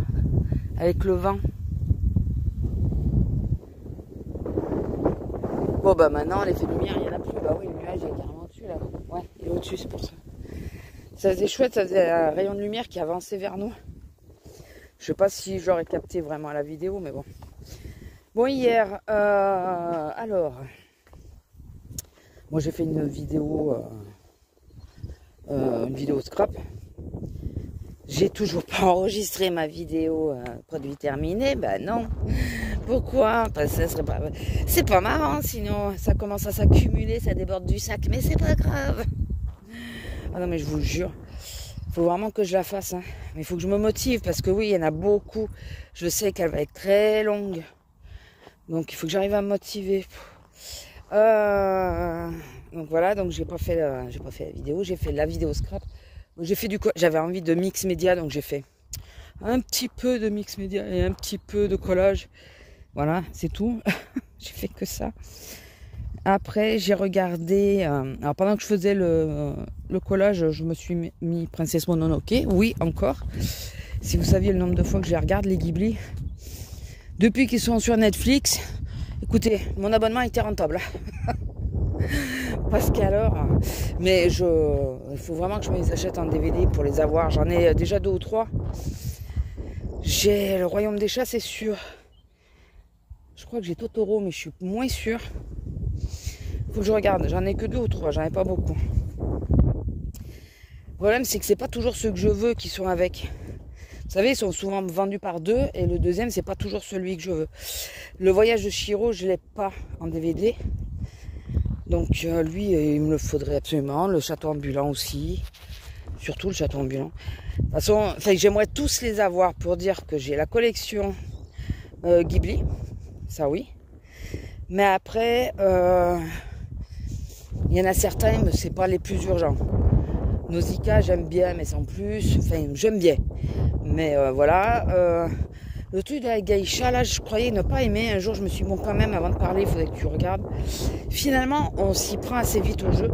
avec le vent. Bon, bah maintenant, l'effet de lumière, il n'y en a plus. Bah oui, le nuage est carrément dessus, là. Ouais, il est au-dessus, c'est pour ça. Ça faisait chouette, ça faisait un rayon de lumière qui avançait vers nous. Je sais pas si j'aurais capté vraiment à la vidéo, mais bon. Bon, hier, alors, moi j'ai fait une vidéo scrap. J'ai toujours pas enregistré ma vidéo produit terminé. Ben non. Pourquoi? Parce que ça serait pas... C'est pas marrant, sinon ça commence à s'accumuler, ça déborde du sac, mais c'est pas grave. Ah non, mais je vous jure, faut vraiment que je la fasse. Hein. Mais il faut que je me motive, parce que oui, il y en a beaucoup. Je sais qu'elle va être très longue. Donc il faut que j'arrive à me motiver. Donc voilà, donc j'ai pas fait la vidéo, j'ai fait la vidéo scrap. J'ai fait j'avais envie de mix média, donc j'ai fait un petit peu de mix média et un petit peu de collage. Voilà, c'est tout. J'ai fait que ça. Après, j'ai regardé... alors pendant que je faisais le collage, je me suis mis Princesse Mononoke. Oui, encore. Si vous saviez le nombre de fois que je regarde les Ghibli. Depuis qu'ils sont sur Netflix, écoutez, mon abonnement était rentable. Parce qu'alors... Mais il faut vraiment que je me les achète en DVD pour les avoir. J'en ai déjà 2 ou 3. J'ai le Royaume des Chats, c'est sûr. Je crois que j'ai Totoro, mais je suis moins sûre. Faut que je regarde. J'en ai que 2 ou 3, j'en ai pas beaucoup. Le problème, c'est que c'est pas toujours ceux que je veux qui sont avec. Vous savez, ils sont souvent vendus par 2, et le deuxième, c'est pas toujours celui que je veux. Le Voyage de Chihiro, je l'ai pas en DVD. Donc lui, il me le faudrait absolument. Le Château ambulant aussi. Surtout le Château ambulant. De toute façon, j'aimerais tous les avoir pour dire que j'ai la collection Ghibli. Ça oui. Mais après, il y en a certains, mais c'est pas les plus urgents. Nausicaa, j'aime bien, mais sans plus. Enfin, j'aime bien. Mais voilà. Le truc de la geisha, là, je croyais ne pas aimer. Un jour, je me suis dit, bon, quand même, avant de parler, il faudrait que tu regardes. Finalement, on s'y prend assez vite au jeu.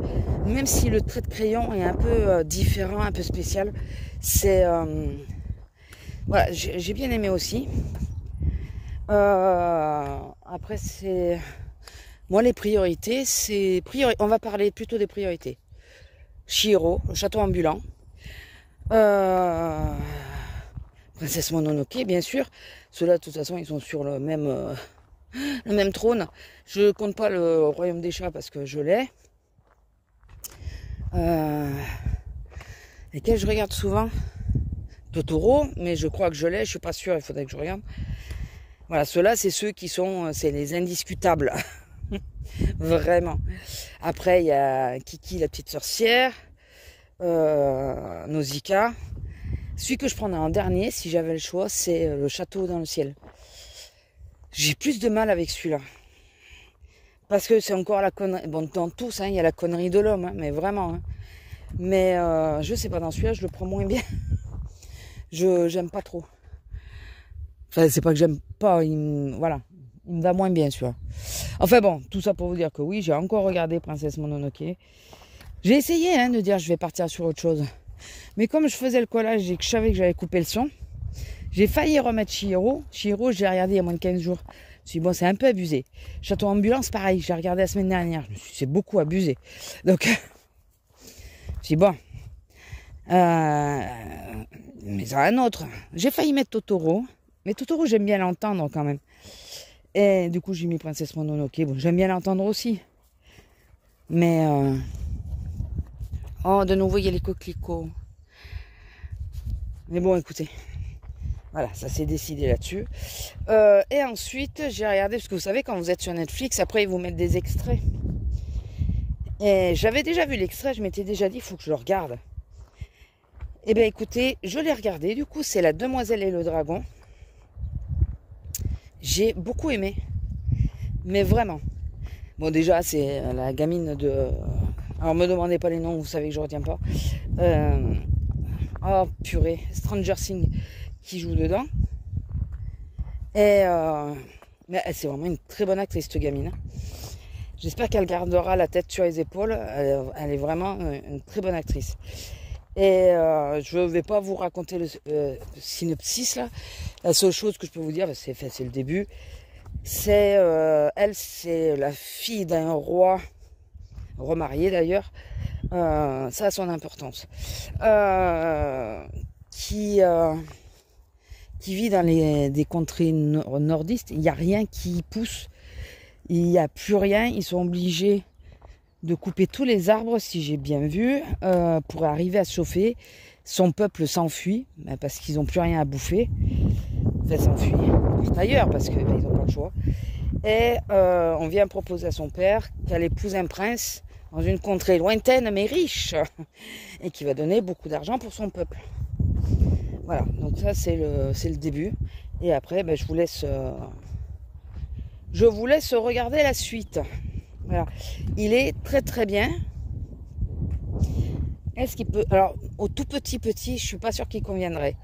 Même si le trait de crayon est un peu différent, un peu spécial. C'est... voilà, j'ai bien aimé aussi. Après, c'est... Moi, les priorités, c'est... On va parler plutôt des priorités. Chihiro, le château ambulant. Princesse Mononoke, bien sûr. Ceux-là, de toute façon, ils sont sur le même trône. Je compte pas le royaume des chats parce que je l'ai. Lesquels je regarde souvent. Totoro, mais je crois que je l'ai, je suis pas sûre, il faudrait que je regarde. Voilà, ceux-là, c'est ceux qui sont, c'est les indiscutables. Vraiment. Après, il y a Kiki, la petite sorcière. Nausicaa. Celui que je prendrais en dernier, si j'avais le choix, c'est le château dans le ciel. J'ai plus de mal avec celui-là. Parce que c'est encore la connerie. Bon, dans tous, il y a la connerie de l'homme, hein, mais vraiment. Hein. Mais je sais pas, dans celui-là, je le prends moins bien. J'aime pas trop. Enfin, c'est pas que j'aime pas, voilà. Il me va moins bien, celui-là. Enfin bon, tout ça pour vous dire que oui, j'ai encore regardé Princesse Mononoke. J'ai essayé de dire je vais partir sur autre chose. Mais comme je faisais le collage et que je savais que j'allais couper le son, j'ai failli remettre Chihiro. Chihiro, j'ai regardé il y a moins de 15 jours. Je me suis dit, bon, c'est un peu abusé. Château ambulance, pareil, j'ai regardé la semaine dernière. Je me suis dit, c'est beaucoup abusé. Donc, je me suis dit, bon. Mais ça un autre. J'ai failli mettre Totoro. Mais Totoro, j'aime bien l'entendre quand même. Et du coup, j'ai mis Princesse Mononoke. Bon, j'aime bien l'entendre aussi. Mais... Oh, de nouveau, il y a les coquelicots. Mais bon, écoutez. Voilà, ça s'est décidé là-dessus. Et ensuite, j'ai regardé, parce que vous savez, quand vous êtes sur Netflix, après, ils vous mettent des extraits. Et j'avais déjà vu l'extrait, je m'étais déjà dit, il faut que je le regarde. Eh bien, écoutez, je l'ai regardé. Du coup, c'est La Demoiselle et le Dragon. J'ai beaucoup aimé. Mais vraiment. Bon, déjà, c'est la gamine de... Alors, me demandez pas les noms, vous savez que je retiens pas. Oh, purée. Stranger Things qui joue dedans. Et... mais c'est vraiment une très bonne actrice, cette gamine. J'espère qu'elle gardera la tête sur les épaules. Elle est vraiment une très bonne actrice. Et je ne vais pas vous raconter le synopsis là. La seule chose que je peux vous dire, c'est le début. C'est elle, c'est la fille d'un roi, remarié d'ailleurs. Ça a son importance. Qui vit dans des contrées nordistes. Il n'y a rien qui pousse. Il n'y a plus rien. Ils sont obligés de couper tous les arbres, si j'ai bien vu, pour arriver à se chauffer. Son peuple s'enfuit, parce qu'ils n'ont plus rien à bouffer. Enfin, s'enfuit ailleurs, parce qu'ils n'ont pas le choix. Et on vient proposer à son père qu'elle épouse un prince dans une contrée lointaine, mais riche, et qui va donner beaucoup d'argent pour son peuple. Voilà, donc ça, c'est le début. Et après, je vous laisse regarder la suite. Voilà. Il est très très bien. Est-ce qu'il peut... Alors, au tout petit, je suis pas sûre qu'il conviendrait.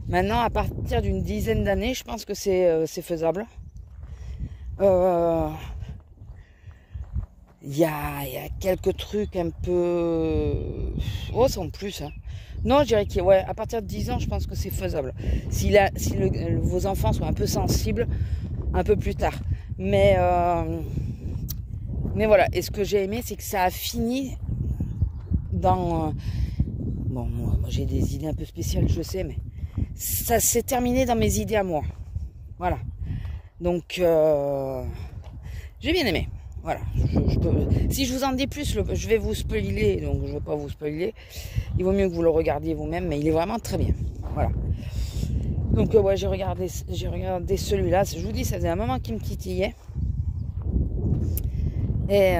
Maintenant, à partir d'une dizaine d'années, je pense que c'est faisable. Il y a quelques trucs un peu... Oh, sans plus. Hein. Non, je dirais à partir de 10 ans, je pense que c'est faisable. Si vos enfants sont un peu sensibles, un peu plus tard. Mais voilà, et ce que j'ai aimé, c'est que ça a fini dans... bon, moi j'ai des idées un peu spéciales, je sais, mais ça s'est terminé dans mes idées à moi. Voilà. Donc, j'ai bien aimé. Voilà. Si je vous en dis plus, je vais vous spoiler, donc je ne vais pas vous spoiler. Il vaut mieux que vous le regardiez vous-même, mais il est vraiment très bien. Voilà. Donc, ouais, j'ai regardé celui-là. Je vous dis, ça faisait un moment qui me titillait. Et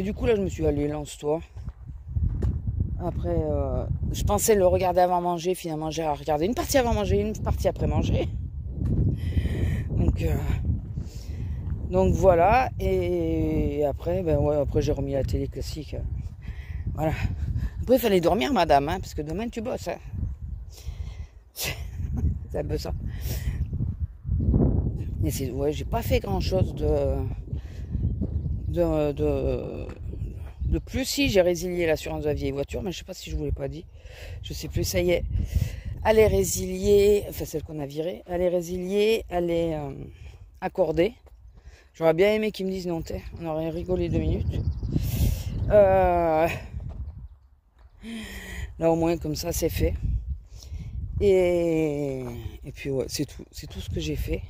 du coup, là, je me suis dit, allez, lance-toi. Après, je pensais le regarder avant manger. Finalement, j'ai regardé une partie avant manger, une partie après manger. Donc voilà. Et après, après j'ai remis la télé classique. Voilà. Après, il fallait dormir, madame, hein, parce que demain, tu bosses. Hein. C'est un peu ça. Mais c'est, ouais, j'ai pas fait grand chose de plus. Si, j'ai résilié l'assurance de la vieille voiture, mais je sais pas si je vous l'ai pas dit. Je sais plus, ça y est. Elle est résiliée, enfin celle qu'on a virée, elle est résiliée, elle est accordée. J'aurais bien aimé qu'ils me disent non, on aurait rigolé 2 minutes. Là au moins comme ça c'est fait. Et puis ouais, c'est tout ce que j'ai fait.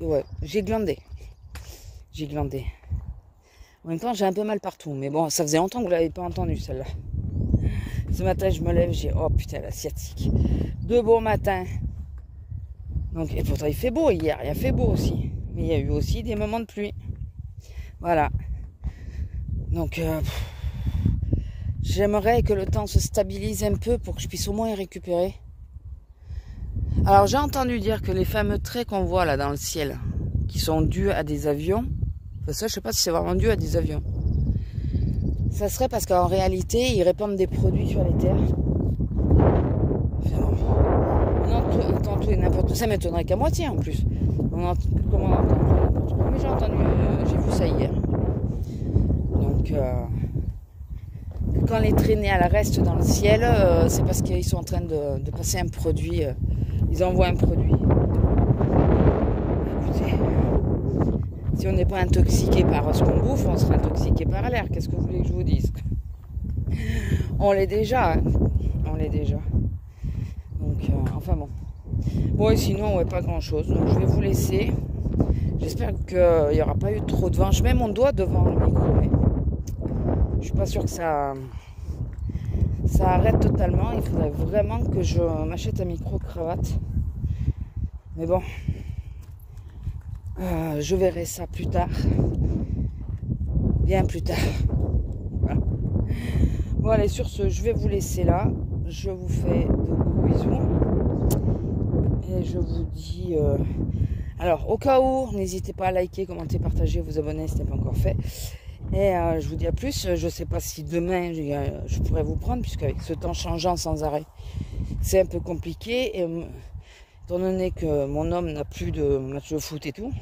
Ouais, j'ai glandé. En même temps j'ai un peu mal partout, mais bon, ça faisait longtemps que vous l'avez pas entendu celle-là. Ce matin je me lève, j'ai oh putain la sciatique. De beau matin. Donc, et pourtant il fait beau hier, il a fait beau aussi. Mais il y a eu aussi des moments de pluie. Voilà. Donc j'aimerais que le temps se stabilise un peu pour que je puisse au moins y récupérer. Alors j'ai entendu dire que les fameux traits qu'on voit là dans le ciel, qui sont dus à des avions, enfin ça je sais pas si c'est vraiment dû à des avions. Ça serait parce qu'en réalité ils répandent des produits sur les terres. On entend tout et n'importe quoi. Ça m'étonnerait qu'à moitié en plus. Comment on entend tout et n'importe quoi. Mais j'ai entendu, j'ai vu ça hier. Donc quand les traînées à la reste dans le ciel, c'est parce qu'ils sont en train de passer un produit. Ils envoient un produit. Écoutez, si on n'est pas intoxiqué par ce qu'on bouffe, on sera intoxiqué par l'air. Qu'est-ce que vous voulez que je vous dise? On l'est déjà. Hein. On l'est déjà. Donc, enfin bon. Bon, et sinon, ouais, pas grand-chose. Donc, je vais vous laisser. J'espère qu'il n'y aura pas eu trop de vent. Je mets mon doigt devant le micro, mais je suis pas sûre que ça arrête totalement. Il faudrait vraiment que je m'achète un micro-cravate. Mais bon, je verrai ça plus tard. Bien plus tard. Voilà. Bon, allez, sur ce, je vais vous laisser là. Je vous fais de gros bisous. Et je vous dis... alors, au cas où, n'hésitez pas à liker, commenter, partager, vous abonner si ce n'est pas encore fait. Et je vous dis à plus. Je ne sais pas si demain, je pourrais vous prendre, puisqu'avec ce temps changeant sans arrêt, c'est un peu compliqué. Et étant donné que mon homme n'a plus de match de foot et tout,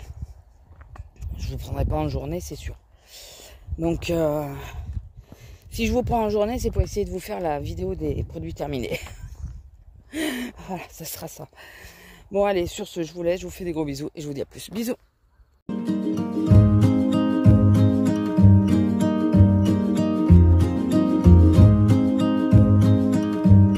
je ne vous prendrai pas en journée, c'est sûr. Donc, si je vous prends en journée, c'est pour essayer de vous faire la vidéo des produits terminés. Voilà, ça sera ça. Bon, allez, sur ce, je vous laisse, je vous fais des gros bisous et je vous dis à plus. Bisous.